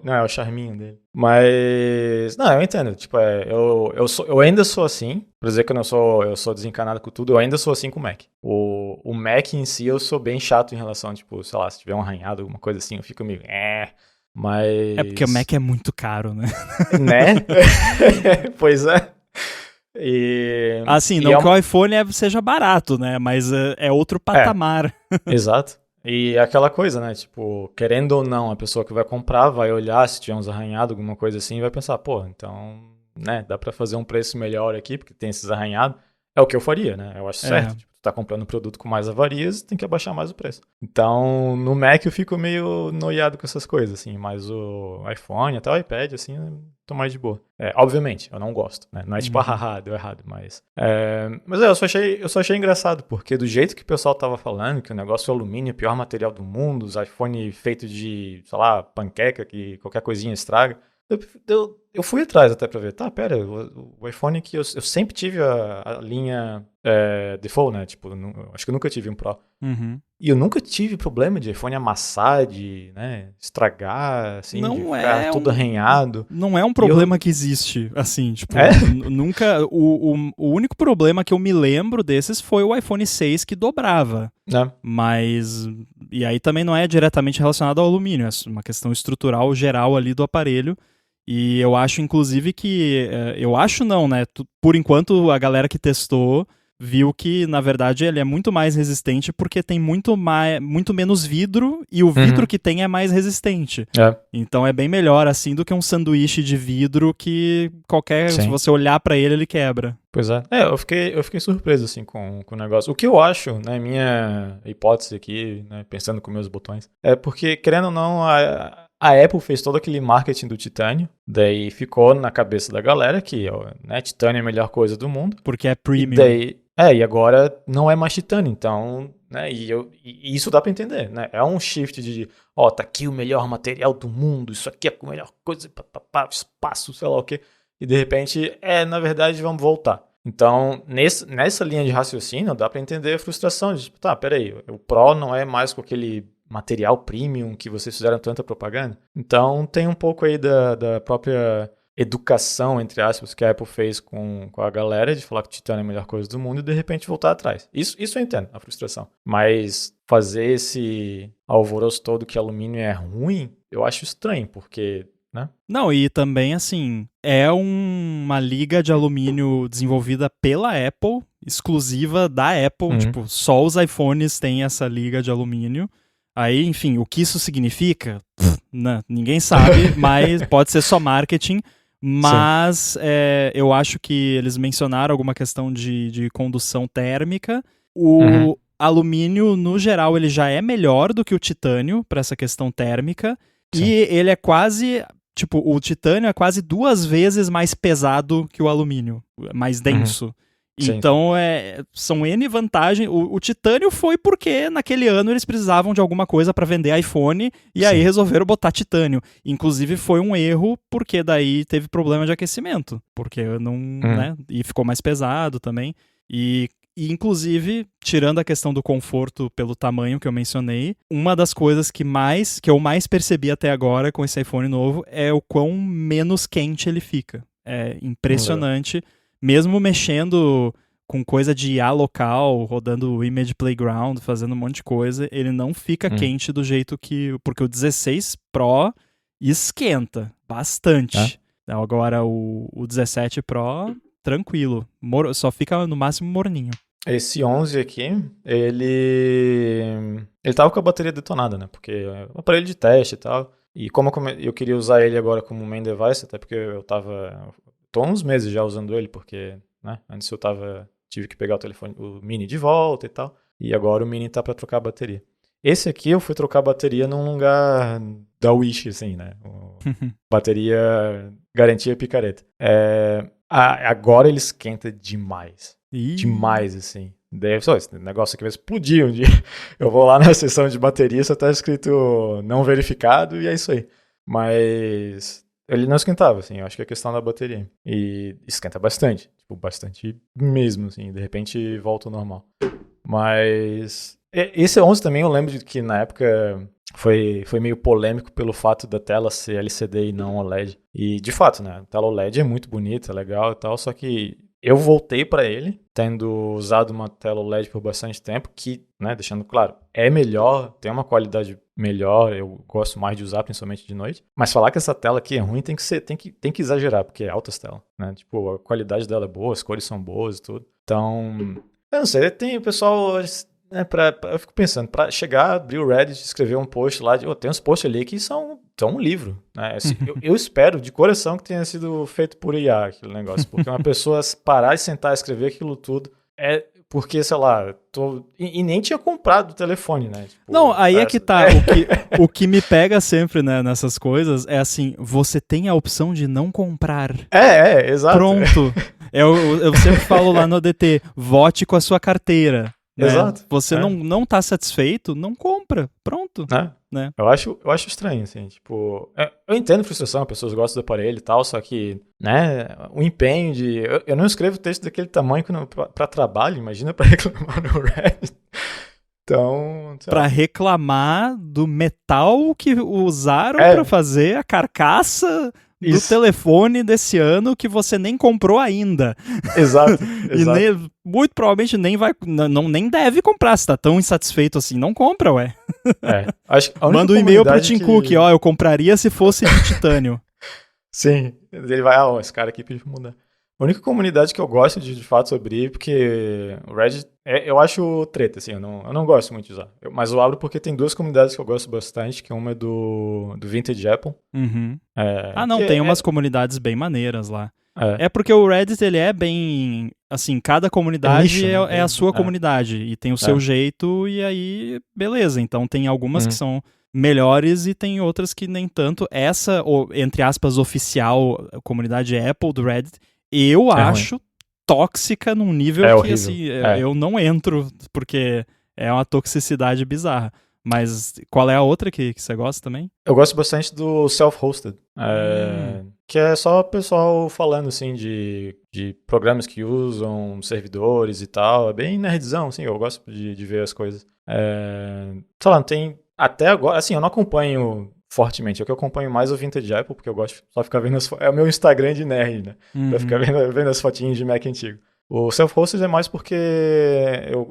Não, é o charminho dele. Mas... Não, eu entendo. Tipo, eu ainda sou assim. Pra dizer que eu sou desencanado com tudo, eu ainda sou assim com o Mac. O Mac em si, eu sou bem chato em relação, tipo, sei lá, se tiver um arranhado, alguma coisa assim, eu fico meio... Mas... É porque o Mac é muito caro, né? Né? Pois é. Assim, não que o iPhone seja barato, né? Mas é outro patamar. Exato. E aquela coisa, né? Tipo, querendo ou não, a pessoa que vai comprar vai olhar se tiver uns arranhados, alguma coisa assim, e vai pensar, então, né, dá pra fazer um preço melhor aqui, porque tem esses arranhados. É o que eu faria, né? Eu acho certo. Tipo, tu tá comprando um produto com mais avarias, tem que abaixar mais o preço. Então, no Mac eu fico meio noiado com essas coisas, assim, mas o iPhone, até o iPad, assim, eu tô mais de boa. Obviamente, eu não gosto, né? Não é tipo, deu errado, mas... eu só achei engraçado, porque do jeito que o pessoal tava falando, que o negócio é alumínio, o pior material do mundo, os iPhone feito de, sei lá, panqueca, que qualquer coisinha estraga. Eu fui atrás até pra ver, pera, o iPhone que eu sempre tive a linha default, né? Tipo, acho que eu nunca tive um Pro. Uhum. E eu nunca tive problema de iPhone amassar, de, né, estragar, assim, de ficar todo arranhado. Não é um problema que existe, assim, tipo, nunca... O único problema que eu me lembro desses foi o iPhone 6 que dobrava. Mas... E aí também não é diretamente relacionado ao alumínio, é uma questão estrutural geral ali do aparelho. E eu acho, inclusive, que... eu acho não, né? Por enquanto, a galera que testou viu que, na verdade, ele é muito mais resistente porque tem muito menos vidro e o vidro que tem é mais resistente. Então é bem melhor assim do que um sanduíche de vidro que se você olhar pra ele, ele quebra. Pois é. Eu fiquei surpreso assim com o negócio. O que eu acho, né, minha hipótese aqui, né, pensando com meus botões, é porque, querendo ou não, a Apple fez todo aquele marketing do titânio, daí ficou na cabeça da galera que, né, titânio é a melhor coisa do mundo. Porque é premium. E agora não é mais titânio, então, né, e isso dá pra entender, né, é um shift de, tá aqui o melhor material do mundo, isso aqui é a melhor coisa, espaço, sei lá o quê, e de repente, na verdade, vamos voltar. Então, nessa linha de raciocínio, dá pra entender a frustração de, peraí, o Pro não é mais com aquele material premium que vocês fizeram tanta propaganda? Então, tem um pouco aí da própria educação, entre aspas, que a Apple fez com a galera, de falar que o titânio é a melhor coisa do mundo e de repente voltar atrás. Isso eu entendo, a frustração. Mas fazer esse alvoroço todo que alumínio é ruim, eu acho estranho, porque, né? Não, e também, assim, é uma liga de alumínio desenvolvida pela Apple, exclusiva da Apple, tipo, só os iPhones têm essa liga de alumínio. Aí, enfim, o que isso significa, ninguém sabe, mas pode ser só marketing. Mas eu acho que eles mencionaram alguma questão de condução térmica. O alumínio, no geral, ele já é melhor do que o titânio para essa questão térmica. Sim. E ele é quase... Tipo, o titânio é quase 2 vezes mais pesado que o alumínio, mais denso. Então, são N vantagens. O titânio foi porque naquele ano eles precisavam de alguma coisa para vender iPhone e aí resolveram botar titânio. Inclusive foi um erro porque daí teve problema de aquecimento, porque não, né? E ficou mais pesado também. E inclusive, tirando a questão do conforto pelo tamanho que eu mencionei, uma das coisas que eu mais percebi até agora com esse iPhone novo é o quão menos quente ele fica. É impressionante. Mesmo mexendo com coisa de IA local, rodando o Image Playground, fazendo um monte de coisa, ele não fica quente do jeito que... Porque o 16 Pro esquenta bastante. Agora o 17 Pro, tranquilo. Só fica no máximo morninho. Esse 11 aqui, ele tava com a bateria detonada, né? Porque é um aparelho de teste e tal. E como eu queria usar ele agora como main device, até porque tô há uns meses já usando ele, porque, né, antes tive que pegar o Mini de volta e tal, e agora o Mini tá pra trocar a bateria. Esse aqui eu fui trocar a bateria num lugar da Wish, assim, né, bateria garantia picareta. Agora ele esquenta demais, demais, assim. Esse negócio aqui vai explodir um dia. Eu vou lá na seção de bateria, só tá escrito não verificado, e é isso aí. Mas... ele não esquentava, assim, eu acho que é questão da bateria. E esquenta bastante, tipo, bastante mesmo, assim, de repente volta ao normal. Mas esse 11 também eu lembro de que na época foi meio polêmico pelo fato da tela ser LCD e não OLED. E de fato, né, a tela OLED é muito bonita, é legal e tal, só que eu voltei pra ele, tendo usado uma tela OLED por bastante tempo, que, né, deixando claro, é melhor, tem uma qualidade melhor, eu gosto mais de usar, principalmente de noite. Mas falar que essa tela aqui é ruim tem que exagerar, porque é altas telas, né? Tipo, a qualidade dela é boa, as cores são boas e tudo. Então, eu não sei, tem o pessoal, né, eu fico pensando, pra chegar, abrir o Reddit, escrever um post lá, tem uns posts ali que são um livro, né? Assim, eu espero de coração que tenha sido feito por IA, aquele negócio, porque uma pessoa parar e sentar e escrever aquilo tudo porque, sei lá, e nem tinha comprado o telefone, né? Tipo, não, aí é que tá. O que me pega sempre, né, nessas coisas é assim, você tem a opção de não comprar. Exato. Pronto. Eu sempre falo lá no ADT, vote com a sua carteira. Né? Exato. Você não tá satisfeito, não compra. Pronto. Né? Eu acho estranho, assim, tipo... Eu entendo a frustração, as pessoas gostam do aparelho e tal, só que, né, o empenho de... Eu não escrevo texto daquele tamanho pra trabalho, imagina pra reclamar no Reddit. Então... Pra reclamar do metal que usaram pra fazer a carcaça... do telefone desse ano que você nem comprou ainda. Exato. E muito provavelmente nem deve comprar. Se tá tão insatisfeito assim, não compra, ué. Manda um e-mail pro Tim Cook, eu compraria se fosse de titânio. Sim, ele vai, esse cara aqui pediu pra mudar. A única comunidade que eu gosto de fato abrir, porque o Reddit, eu acho treta, assim, eu não gosto muito de usar. Mas eu abro porque tem duas comunidades que eu gosto bastante, que uma é do Vintage Apple. Uhum. Tem umas comunidades bem maneiras lá. É porque o Reddit, ele é bem, assim, cada comunidade nicho, né? é a sua comunidade, e tem o seu jeito, e aí, beleza. Então tem algumas que são melhores e tem outras que nem tanto. Essa, entre aspas, oficial comunidade Apple do Reddit, eu acho tóxica num nível que, horrível. assim, eu não entro, porque é uma toxicidade bizarra. Mas qual é a outra que você gosta também? Eu gosto bastante do self-hosted, que é só o pessoal falando, assim, de programas que usam, servidores e tal. É bem nerdzão, assim, eu gosto de ver as coisas. Sei lá, não tem... Até agora, assim, eu não acompanho fortemente. Eu que acompanho mais o Vintage Apple, porque eu gosto de só ficar vendo é o meu Instagram de nerd, né? Pra ficar vendo as fotinhas de Mac antigo. O self-hosted é mais porque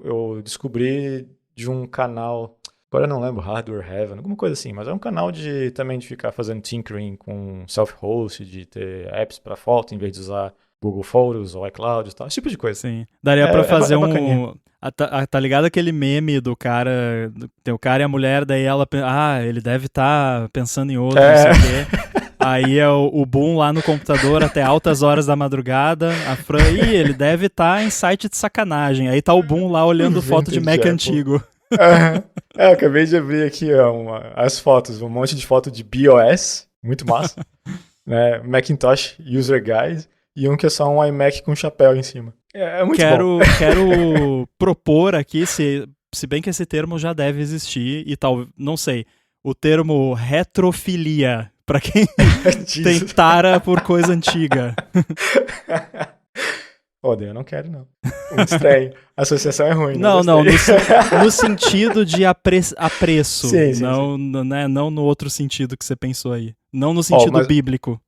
eu descobri de um canal, agora eu não lembro, Hardware Heaven, alguma coisa assim, mas é um canal também de ficar fazendo tinkering com self-hosted, de ter apps pra foto, em vez de usar Google Photos ou iCloud e tal, esse tipo de coisa. Sim. Daria pra fazer tá ligado aquele meme do cara, tem o cara e a mulher, daí ela, ele deve estar pensando em outro, não sei o quê. Aí é o Boom lá no computador até altas horas da madrugada, a Fran, ele deve estar em site de sacanagem. Aí tá o Boom lá olhando foto de Mac antigo. Eu acabei de abrir aqui as fotos, um monte de foto de BOS, muito massa, né? Macintosh User Guide, e um que é só um iMac com chapéu em cima. É muito bom. Quero propor aqui, se bem que esse termo já deve existir, e tal, não sei, o termo retrofilia, pra quem tem tara por coisa antiga. Eu não quero, não. Muito estranho. A associação é ruim. Não, no sentido de apreço. Sim. Não no outro sentido que você pensou aí. Não no sentido bíblico.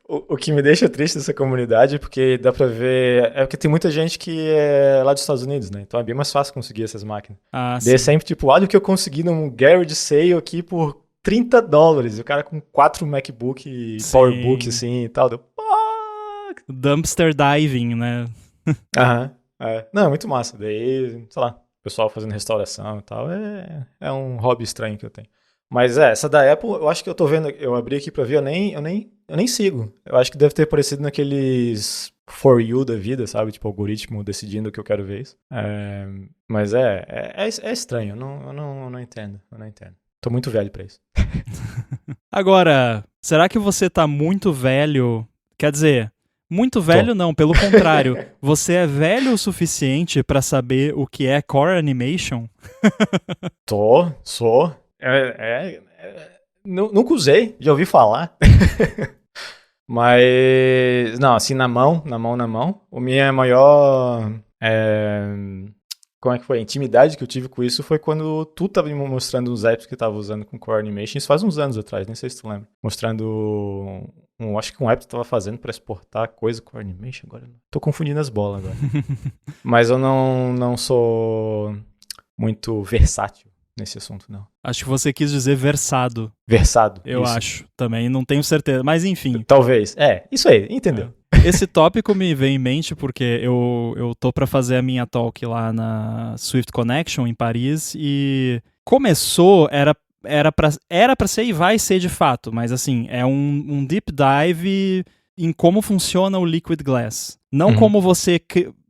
O que me deixa triste dessa comunidade é porque dá pra ver... É porque tem muita gente que é lá dos Estados Unidos, né? Então é bem mais fácil conseguir essas máquinas. Daí é sempre tipo, olha o que eu consegui num garage sale aqui por $30. E o cara com 4 MacBook e PowerBook assim e tal. Dumpster diving, né? Não, é muito massa. Daí, sei lá, o pessoal fazendo restauração e tal. É um hobby estranho que eu tenho. Mas essa da Apple, eu acho que eu tô vendo, eu abri aqui pra ver, eu nem sigo. Eu acho que deve ter aparecido naqueles For You da vida, sabe? Tipo, algoritmo decidindo o que eu quero ver isso. Mas é estranho, eu não entendo. Tô muito velho pra isso. Agora, será que você tá muito velho? Quer dizer, muito velho não, pelo contrário. Você é velho o suficiente pra saber o que é Core Animation? Sou. Nunca usei, já ouvi falar. Mas, não, assim, na mão. A minha maior, como é que foi? A intimidade que eu tive com isso foi quando tu tava me mostrando uns apps que tava usando com Core Animation. Isso faz uns anos atrás, nem sei se tu lembra. Mostrando, acho que um app que tu tava fazendo pra exportar coisa com Core Animation. Agora tô confundindo as bolas agora. Mas eu não sou muito versátil nesse assunto, não. Acho que você quis dizer versado. Versado. Eu acho. Também não tenho certeza. Mas enfim. Talvez. Isso aí. Entendeu? Esse tópico me veio em mente porque eu tô pra fazer a minha talk lá na Swift Connection em Paris e começou, era pra ser e vai ser de fato, mas assim, é um deep dive em como funciona o Liquid Glass. Não como você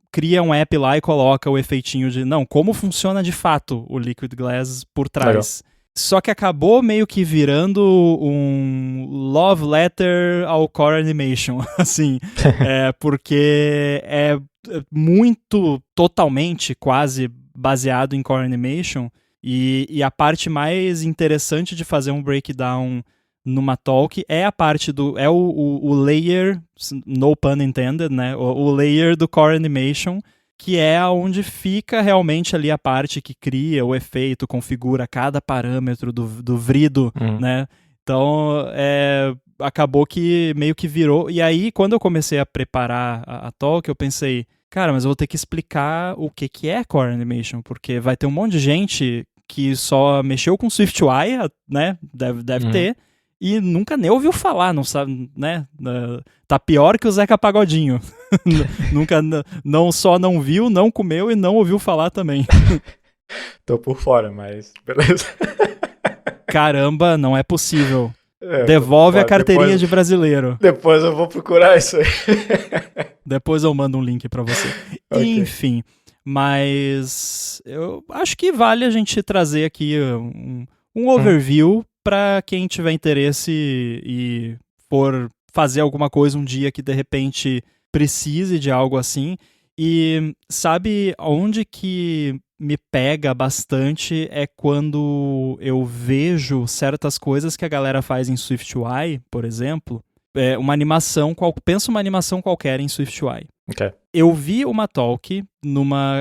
cria um app lá e coloca o efeitinho de... Não, como funciona de fato o Liquid Glass por trás. Legal. Só que acabou meio que virando um love letter ao Core Animation, assim, porque é muito, totalmente, quase baseado em Core Animation, e a parte mais interessante de fazer um breakdown numa talk é a parte o layer, no pun intended, né, o layer do Core Animation, que é onde fica realmente ali a parte que cria o efeito, configura cada parâmetro do vrido, né? Então, acabou que meio que virou. E aí, quando eu comecei a preparar a talk, eu pensei, cara, mas eu vou ter que explicar o que é Core Animation, porque vai ter um monte de gente que só mexeu com SwiftUI, né? Deve ter. e nunca nem ouviu falar, não sabe, né? Tá pior que o Zeca Pagodinho. Nunca, não só não viu, não comeu e não ouviu falar também. Tô por fora, mas beleza. Caramba, não é possível. Devolve a carteirinha de brasileiro. Depois eu vou procurar isso aí. Depois eu mando um link pra você. Okay. Enfim, mas eu acho que vale a gente trazer aqui um overview pra quem tiver interesse e for fazer alguma coisa um dia que de repente precise de algo assim. E sabe onde que me pega bastante é quando eu vejo certas coisas que a galera faz em SwiftUI, por exemplo. Uma animação, pensa uma animação qualquer em SwiftUI. Okay. Eu vi uma talk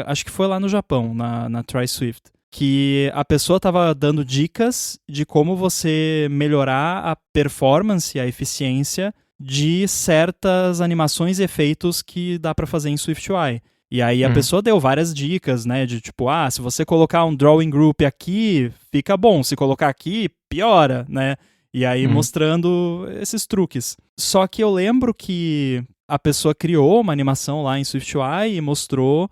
acho que foi lá no Japão, na TrySwift, que a pessoa estava dando dicas de como você melhorar a performance, a eficiência de certas animações e efeitos que dá para fazer em SwiftUI. E aí a pessoa deu várias dicas, né, de tipo, se você colocar um drawing group aqui, fica bom, se colocar aqui, piora, né? E aí mostrando esses truques. Só que eu lembro que a pessoa criou uma animação lá em SwiftUI e mostrou,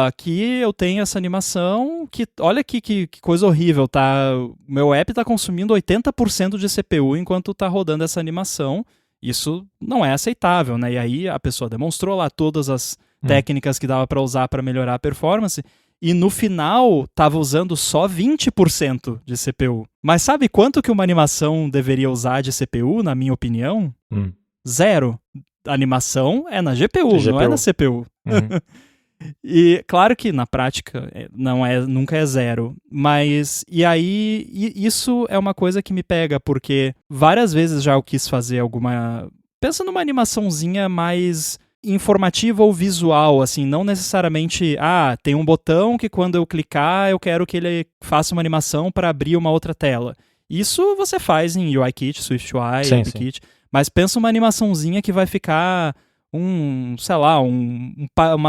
aqui eu tenho essa animação, que olha aqui que coisa horrível, tá? O meu app tá consumindo 80% de CPU enquanto tá rodando essa animação. Isso não é aceitável, né? E aí a pessoa demonstrou lá todas as técnicas que dava para usar para melhorar a performance, e no final tava usando só 20% de CPU. Mas sabe quanto que uma animação deveria usar de CPU, na minha opinião? 0. A animação é na GPU, não é na CPU. E claro que na prática nunca é 0, mas e aí isso é uma coisa que me pega, porque várias vezes já eu quis fazer pensa numa animaçãozinha mais informativa ou visual, assim, não necessariamente, tem um botão que quando eu clicar eu quero que ele faça uma animação para abrir uma outra tela. Isso você faz em UIKit, SwiftUI, AppKit, mas pensa uma animaçãozinha que vai ficar uma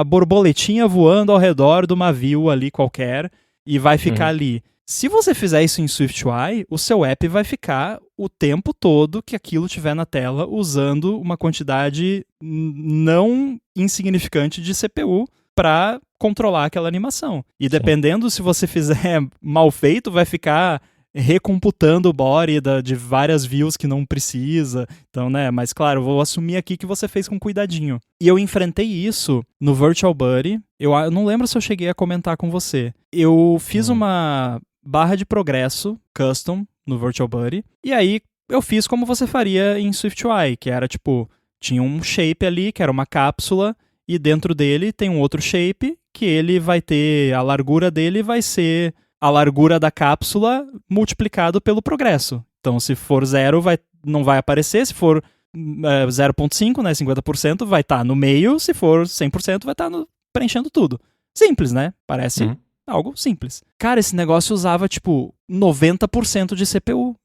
borboletinha voando ao redor de uma view ali qualquer e vai ficar ali. Se você fizer isso em SwiftUI, o seu app vai ficar o tempo todo que aquilo tiver na tela usando uma quantidade não insignificante de CPU para controlar aquela animação. E dependendo se você fizer mal feito, vai ficar recomputando o body de várias views que não precisa. Então, né, mas claro, eu vou assumir aqui que você fez com cuidadinho. E eu enfrentei isso no Virtual Buddy. Eu não lembro se eu cheguei a comentar com você. Eu fiz uma barra de progresso custom no Virtual Buddy, e aí eu fiz como você faria em SwiftUI, que era tipo, tinha um shape ali, que era uma cápsula, e dentro dele tem um outro shape, que ele vai ter, a largura dele vai ser a largura da cápsula multiplicado pelo progresso. Então, se for 0, não vai aparecer, se for 0.5, né, 50%, vai estar no meio, se for 100%, vai estar preenchendo tudo. Simples, né? Parece algo simples. Cara, esse negócio usava, tipo, 90% de CPU,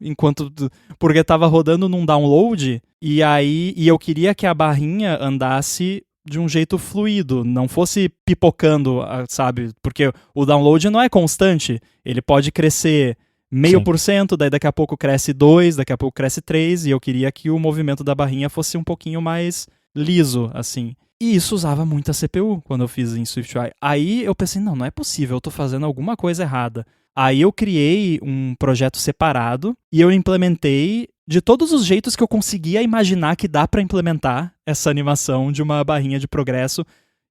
porque tava rodando num download, e eu queria que a barrinha andasse de um jeito fluido, não fosse pipocando, sabe? Porque o download não é constante, ele pode crescer 0,5%, daí daqui a pouco cresce 2%, daqui a pouco cresce 3%, e eu queria que o movimento da barrinha fosse um pouquinho mais liso, assim. E isso usava muita CPU quando eu fiz em SwiftUI. Aí eu pensei, não é possível, eu tô fazendo alguma coisa errada. Aí eu criei um projeto separado e eu implementei de todos os jeitos que eu conseguia imaginar que dá para implementar essa animação de uma barrinha de progresso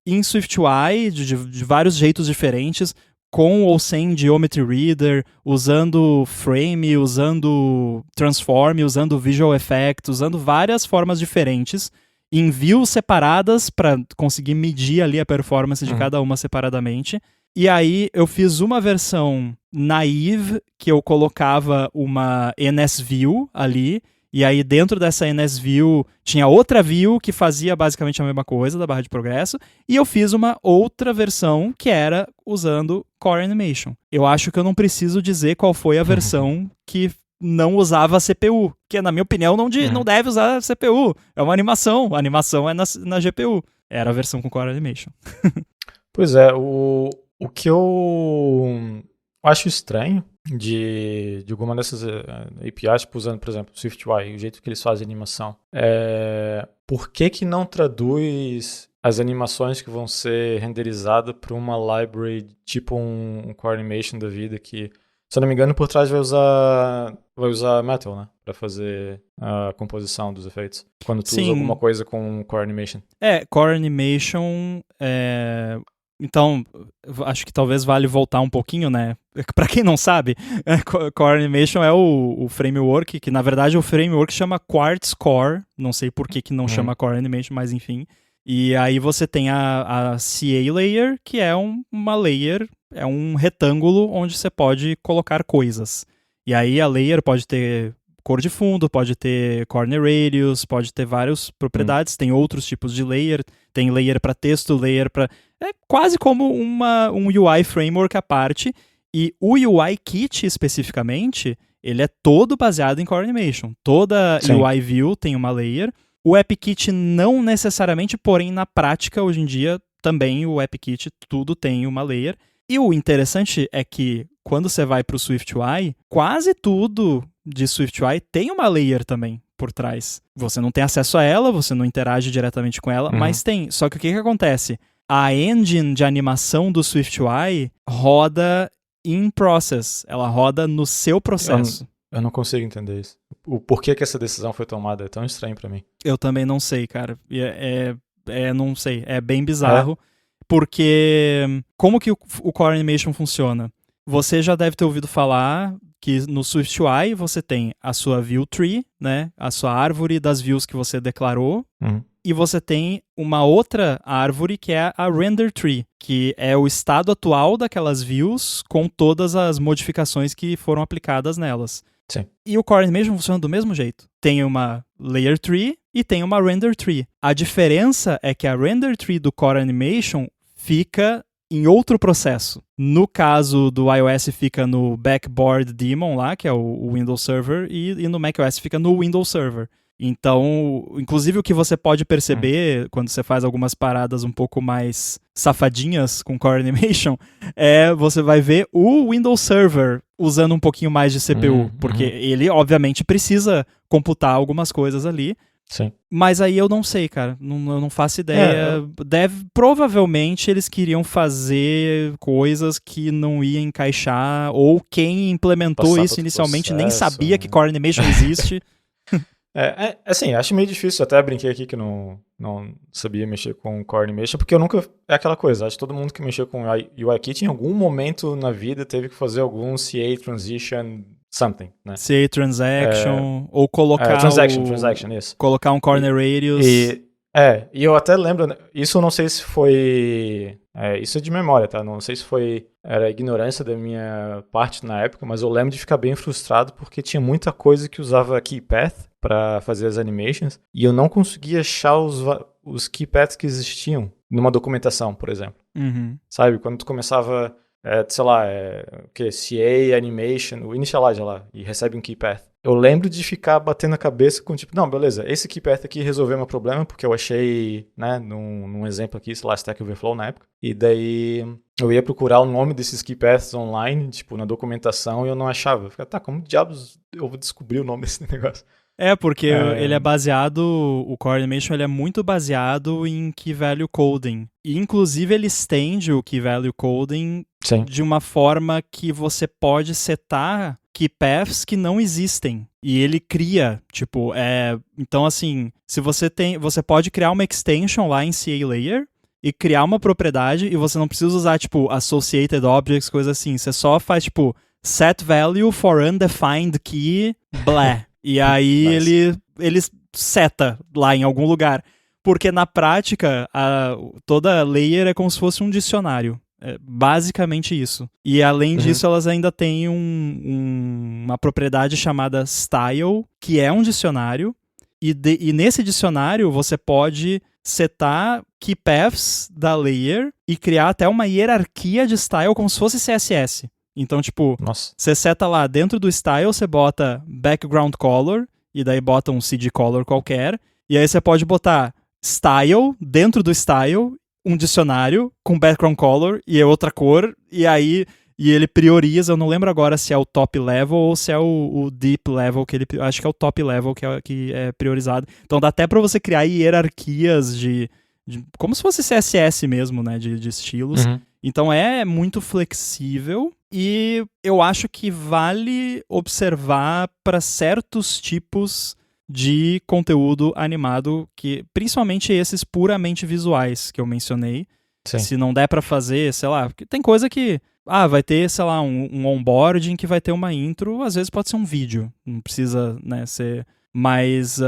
em SwiftUI, de vários jeitos diferentes, com ou sem Geometry Reader, usando Frame, usando Transform, usando Visual Effects, usando várias formas diferentes, em views separadas para conseguir medir ali a performance de cada uma separadamente. E aí eu fiz uma versão naive, que eu colocava uma NSView ali, e aí dentro dessa NSView tinha outra view que fazia basicamente a mesma coisa da barra de progresso, e eu fiz uma outra versão que era usando Core Animation. Eu acho que eu não preciso dizer qual foi a versão que não usava a CPU, que na minha opinião não deve usar a CPU, é uma animação, a animação é na GPU. Era a versão com Core Animation. Pois é, o que eu acho estranho de alguma dessas APIs, tipo, usando, por exemplo, SwiftUI, o jeito que eles fazem animação, por que não traduz as animações que vão ser renderizadas para uma library tipo um Core Animation da vida que, se eu não me engano, por trás vai usar Metal, né? Pra fazer a composição dos efeitos. Quando tu usa alguma coisa com Core Animation. Core Animation Então, acho que talvez vale voltar um pouquinho, né? Pra quem não sabe, Core Animation é o framework, que na verdade o framework chama Quartz Core, não sei por que não chama Core Animation, mas enfim. E aí você tem a CA Layer, que é uma layer, é um retângulo onde você pode colocar coisas. E aí a layer pode ter cor de fundo, pode ter corner radius, pode ter várias propriedades, tem outros tipos de layer, tem layer para texto, layer para... É quase como um UI framework à parte, e o UI Kit especificamente, ele é todo baseado em Core Animation. Toda UI View tem uma layer. O AppKit não necessariamente, porém na prática, hoje em dia, também o AppKit tudo tem uma layer. E o interessante é que quando você vai para o SwiftUI, quase tudo de SwiftUI tem uma layer também por trás. Você não tem acesso a ela, você não interage diretamente com ela, mas tem. Só que o que acontece? A engine de animação do SwiftUI roda in process. Ela roda no seu processo. Eu não consigo entender isso. O porquê que essa decisão foi tomada é tão estranho pra mim. Eu também não sei, cara. Não sei. É bem bizarro. Porque como que o Core Animation funciona? Você já deve ter ouvido falar que no SwiftUI você tem a sua view tree, né? A sua árvore das views que você declarou. E você tem uma outra árvore que é a render tree, que é o estado atual daquelas views com todas as modificações que foram aplicadas nelas. Sim. E o Core Animation funciona do mesmo jeito. Tem uma layer tree e tem uma render tree. A diferença é que a render tree do Core Animation fica em outro processo. No caso do iOS fica no backboard daemon lá, que é o Windows Server, e no macOS fica no Windows Server. Então, inclusive o que você pode perceber quando você faz algumas paradas um pouco mais safadinhas com Core Animation, você vai ver o Windows Server usando um pouquinho mais de CPU, porque ele, obviamente, precisa computar algumas coisas ali. Sim. Mas aí eu não sei, cara. Eu não faço ideia. Provavelmente eles queriam fazer coisas que não ia encaixar, ou quem implementou Passar isso inicialmente nem processo, sabia que Core Animation existe. Assim, acho meio difícil, até brinquei aqui que não sabia mexer com Core Animation, porque eu nunca, é aquela coisa, acho que todo mundo que mexeu com UIKit em algum momento na vida teve que fazer algum CA Transition something, né? CA Transaction, ou colocar Transaction, isso. Colocar um corner radius. E eu até lembro, isso eu não sei se foi, isso é de memória, tá? Não sei se era ignorância da minha parte na época, mas eu lembro de ficar bem frustrado porque tinha muita coisa que usava KeyPath para fazer as animations e eu não conseguia achar os KeyPaths que existiam numa documentação, por exemplo. Sabe? Quando tu começava, sei lá, CA Animation, o initializer lá, e recebe um KeyPath. Eu lembro de ficar batendo a cabeça com tipo, não, beleza, esse KeyPath aqui resolveu meu problema, porque eu achei, né, num exemplo aqui, sei lá, Stack Overflow na época, e daí eu ia procurar o nome desses KeyPaths online, tipo, na documentação, e eu não achava. Eu ficava, como diabos eu vou descobrir o nome desse negócio? Porque ele é baseado, o Core Animation ele é muito baseado em Key Value Coding. E, inclusive, ele estende o Key Value Coding de uma forma que você pode setar key paths que não existem. E ele cria, tipo, então assim, se você pode criar uma extension lá em CA Layer e criar uma propriedade e você não precisa usar, tipo, associated objects, coisa assim. Você só faz, tipo, set value for undefined key, blé. E aí ele seta lá em algum lugar. Porque na prática, toda layer é como se fosse um dicionário. É basicamente isso. E além disso, elas ainda têm uma propriedade chamada style, que é um dicionário. E nesse dicionário você pode setar key paths da layer e criar até uma hierarquia de style como se fosse CSS. Então, tipo, você seta lá dentro do style, você bota background color, e daí bota um CG color qualquer, e aí você pode botar style dentro do style, um dicionário com background color, e é outra cor, e aí e ele prioriza, eu não lembro agora se é o top level ou se é o deep level, acho que é o top level que é priorizado. Então dá até pra você criar hierarquias de como se fosse CSS mesmo, né, de estilos. Então é muito flexível e eu acho que vale observar para certos tipos de conteúdo animado, que principalmente esses puramente visuais que eu mencionei. Sim. Se não der pra fazer, sei lá, porque tem coisa que vai ter, sei lá, um onboarding que vai ter uma intro, às vezes pode ser um vídeo, não precisa, né, ser... Mas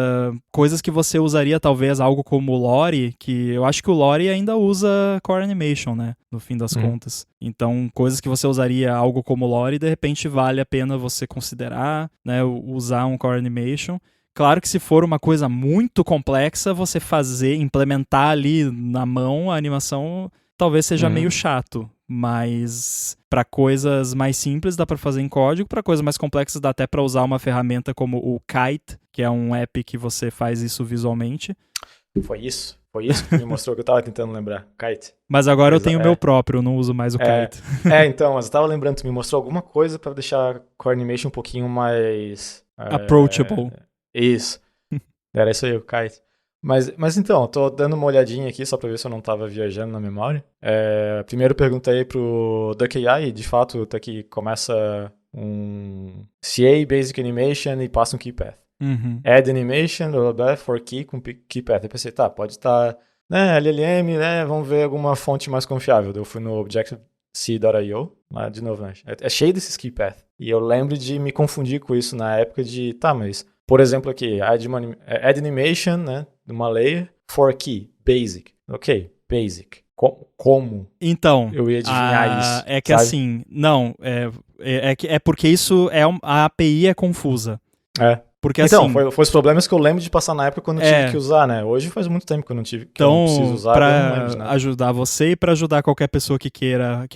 coisas que você usaria, talvez, algo como o Lore, que eu acho que o Lore ainda usa Core Animation, né, no fim das contas. Então, coisas que você usaria algo como o Lore, de repente vale a pena você considerar, né, usar um Core Animation. Claro que se for uma coisa muito complexa, você implementar ali na mão a animação, talvez seja meio chato. Mas para coisas mais simples dá para fazer em código, para coisas mais complexas dá até para usar uma ferramenta como o Kite, que é um app que você faz isso visualmente. Foi isso que me mostrou que eu tava tentando lembrar, Kite. Mas agora eu tenho o meu próprio, eu não uso mais o Kite. Então, mas eu tava lembrando, tu me mostrou alguma coisa para deixar Core Animation um pouquinho mais... approachable. Isso. Era isso aí, o Kite. Mas então, tô dando uma olhadinha aqui só pra ver se eu não tava viajando na memória. Primeiro perguntei pro DuckAI, e de fato tá aqui, começa um CA, Basic Animation e passa um Key Path. Add Animation, blá, blá, blá, for Key com Key Path. Eu pensei, pode estar, né, LLM, né, vamos ver alguma fonte mais confiável. Eu fui no Objective-C.io, lá de novo, né, é cheio desses Key Path. E eu lembro de me confundir com isso na época de, mas... Por exemplo aqui, add animation, né, uma layer, for key, basic. Ok, basic. Como então, eu ia adivinhar isso? É que sabe? Assim, não, é porque isso a API é confusa. Porque, então, assim, foi os problemas que eu lembro de passar na época quando eu tive que usar, né? Hoje faz muito tempo que eu não tive, que então, eu não preciso usar. Pra ajudar você e para ajudar qualquer pessoa que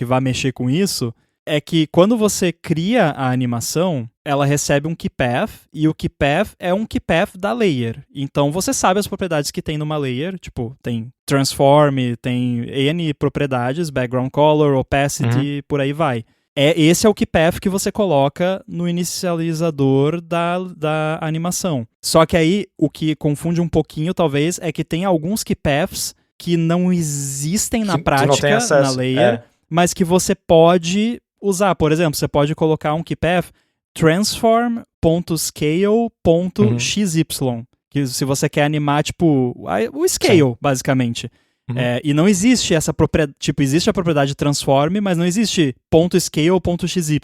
vá mexer com isso, é que quando você cria a animação, ela recebe um keypath, e o keypath é um keypath da layer. Então você sabe as propriedades que tem numa layer, tipo, tem transform, tem N propriedades, background color, opacity, por aí vai. Esse é o keypath que você coloca no inicializador da animação. Só que aí, o que confunde um pouquinho, talvez, é que tem alguns keypaths que não existem na prática, na layer, mas que você pode usar. Por exemplo, você pode colocar um keypath transform.scale.xy, que se você quer animar, tipo, o scale, basicamente. E não existe essa propriedade, tipo, existe a propriedade transform, mas não existe .scale.xy.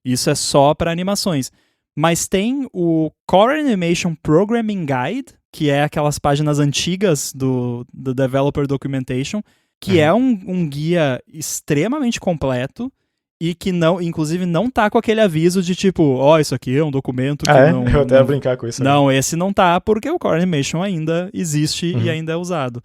Isso é só para animações. Mas tem o Core Animation Programming Guide, que é aquelas páginas antigas do Developer Documentation, que é um guia extremamente completo, e que não, inclusive não tá com aquele aviso de tipo, isso aqui é um documento que não... Eu até ia brincar com isso. Não, esse não tá, porque o Core Animation ainda existe e ainda é usado.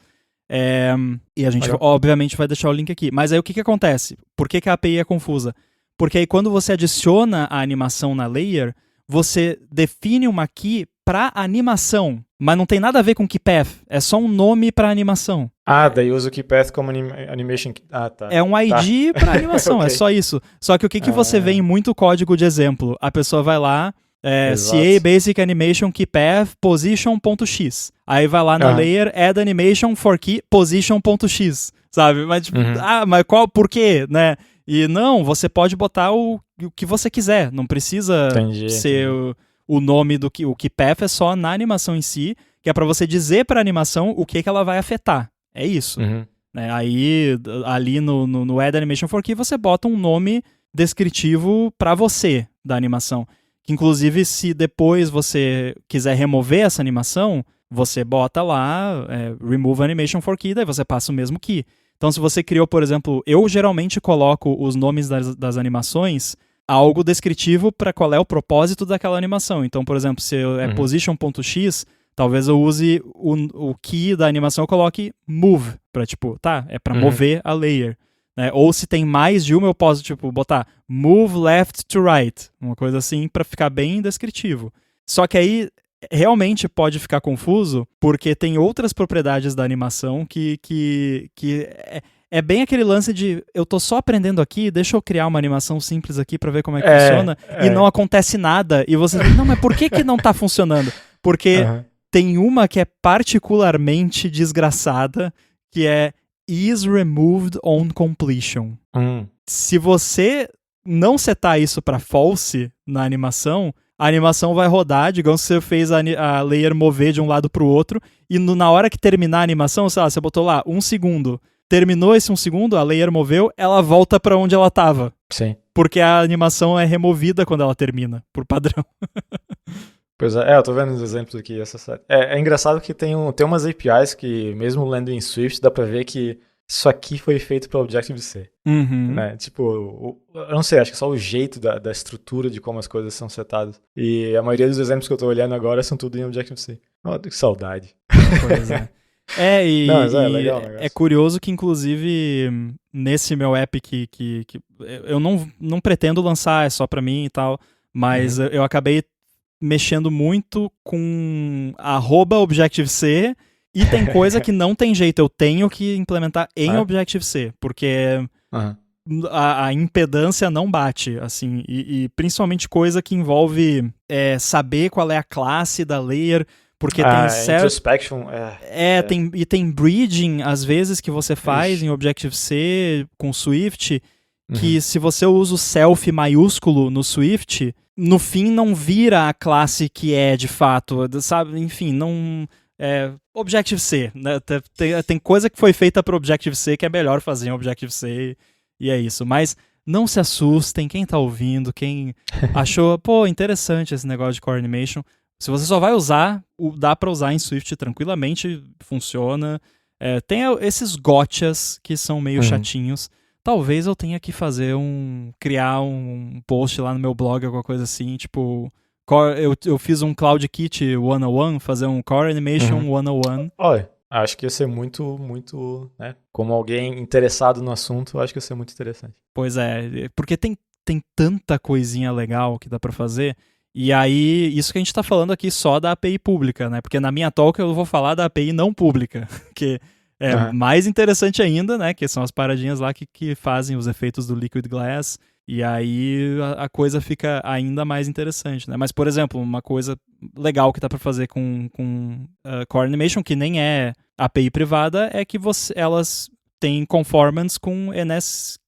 E a gente, obviamente, vai deixar o link aqui. Mas aí o que acontece? Por que a API é confusa? Porque aí quando você adiciona a animação na layer, você define uma key para animação, mas não tem nada a ver com keypath, é só um nome para animação. Daí usa o keypath como animation. Tá. É um ID para animação, okay. É só isso. Só que o que você vê em muito código de exemplo? A pessoa vai lá, CA Basic Animation Keypath Position.x. Aí vai lá na layer, Add Animation for Key Position.x, sabe? Mas tipo, mas por quê, né? E não, você pode botar o que você quiser, não precisa ser o nome do que o keypath é só na animação em si, que é para você dizer para a animação o que ela vai afetar. É isso. Né? Aí, ali no Add Animation for Key, você bota um nome descritivo para você da animação. Que, inclusive, se depois você quiser remover essa animação, você bota lá, Remove Animation for Key, daí você passa o mesmo key. Então, se você criou, por exemplo, eu geralmente coloco os nomes das animações algo descritivo para qual é o propósito daquela animação. Então, por exemplo, se é position.x, talvez eu use o key da animação, eu coloque move, para tipo, é para mover a layer. Né? Ou se tem mais de uma, eu posso tipo, botar move left to right, uma coisa assim, para ficar bem descritivo. Só que aí realmente pode ficar confuso, porque tem outras propriedades da animação que é bem aquele lance de eu tô só aprendendo aqui, deixa eu criar uma animação simples aqui pra ver como é que funciona, e não acontece nada, e você diz, não, mas por que não tá funcionando? Porque tem uma que é particularmente desgraçada, que é is removed on completion. Se você não setar isso pra false na animação, a animação vai rodar, digamos que você fez a layer mover de um lado pro outro, e na hora que terminar a animação, sei lá, você botou lá 1 segundo, terminou esse 1 segundo, a layer moveu, ela volta pra onde ela tava. Sim. Porque a animação é removida quando ela termina, por padrão. Pois é, eu tô vendo os exemplos aqui. É engraçado que tem umas APIs que, mesmo lendo em Swift, dá pra ver que isso aqui foi feito para Objective-C. Né? Tipo, eu não sei, acho que só o jeito da estrutura de como as coisas são setadas. E a maioria dos exemplos que eu tô olhando agora são tudo em Objective-C. Oh, que saudade. Pois é. Legal, é curioso que, inclusive, nesse meu app que eu não pretendo lançar, é só pra mim e tal, mas eu acabei mexendo muito com @Objective-C. E tem coisa que não tem jeito, eu tenho que implementar em Objective-C, porque a impedância não bate, assim, e principalmente coisa que envolve saber qual é a classe da layer, porque tem introspection, tem bridging, às vezes, que você faz em Objective-C com Swift, que se você usa o self maiúsculo no Swift, no fim não vira a classe que é de fato, sabe? Enfim, não... Objective-C, né? Tem coisa que foi feita para Objective-C que é melhor fazer em Objective-C e é isso. Mas não se assustem, quem tá ouvindo, quem achou, interessante esse negócio de Core Animation, se você só vai usar, dá para usar em Swift tranquilamente, funciona. Tem esses gotchas que são meio chatinhos. Talvez eu tenha que criar um post lá no meu blog, alguma coisa assim, tipo... Eu fiz um Cloud Kit 101, fazer um Core Animation 101. Olha, acho que ia ser muito, muito, né? Como alguém interessado no assunto, acho que ia ser muito interessante. Pois é, porque tem tanta coisinha legal que dá pra fazer. E aí, isso que a gente tá falando aqui só da API pública, né? Porque na minha talk eu vou falar da API não pública, que é mais interessante ainda, né? Que são as paradinhas lá que fazem os efeitos do Liquid Glass. E aí a coisa fica ainda mais interessante, né? Mas, por exemplo, uma coisa legal que dá pra fazer com Core Animation, que nem é API privada, é que elas têm conformance com NS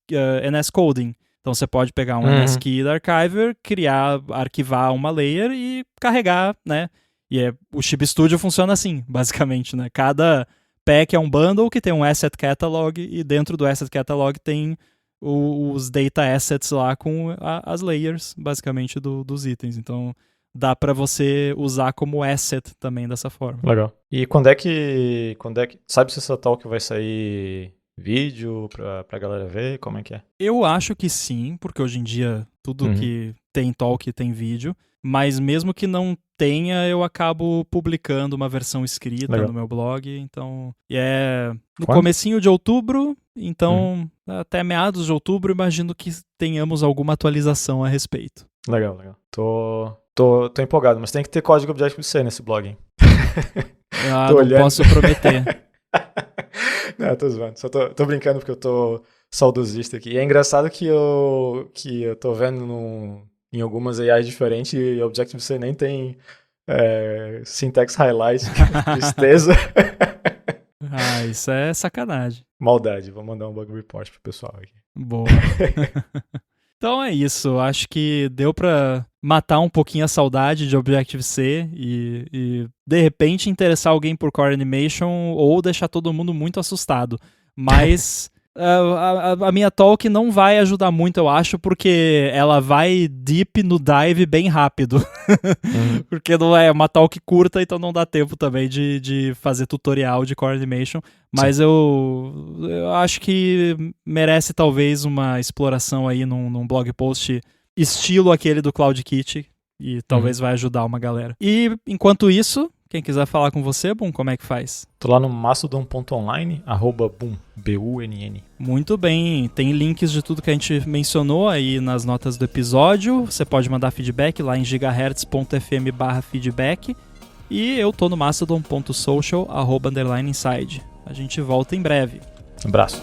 Coding. Então você pode pegar um NSKey da Archiver, arquivar uma layer e carregar, né? E o Chib Studio funciona assim, basicamente, né? Cada pack é um bundle que tem um Asset Catalog e dentro do Asset Catalog tem os data assets lá com as layers, basicamente, dos itens. Então, dá pra você usar como asset também dessa forma. Legal. E quando é que sabe se essa talk vai sair vídeo pra galera ver? Como é que é? Eu acho que sim, porque hoje em dia tudo que tem talk tem vídeo. Mas mesmo que não tenha, eu acabo publicando uma versão escrita no meu blog. Então, no comecinho de outubro. Então, até meados de outubro, imagino que tenhamos alguma atualização a respeito. Legal. Tô empolgado, mas tem que ter código Objective-C nesse blog, hein? Não posso prometer. Não, tô zoando. Só tô brincando porque eu tô saudosista aqui. E é engraçado que eu tô vendo em algumas AIs diferentes e Objective-C nem tem syntax highlight, tristeza. Isso é sacanagem. Maldade, vou mandar um bug report pro pessoal aqui. Boa. Então é isso, acho que deu pra matar um pouquinho a saudade de Objective-C e de repente interessar alguém por Core Animation ou deixar todo mundo muito assustado. Mas a minha talk não vai ajudar muito, eu acho, porque ela vai deep no dive bem rápido. Porque não é uma talk curta, então não dá tempo também de fazer tutorial de Core Animation. Mas eu acho que merece talvez uma exploração aí num blog post estilo aquele do Cloud Kit e talvez vai ajudar uma galera. E enquanto isso, quem quiser falar com você, Boom, como é que faz? Tô lá no mastodon.online, @boom, BUNN. Muito bem, tem links de tudo que a gente mencionou aí nas notas do episódio. Você pode mandar feedback lá em gigahertz.fm/feedback. E eu tô no mastodon.social @inside. A gente volta em breve. Abraço.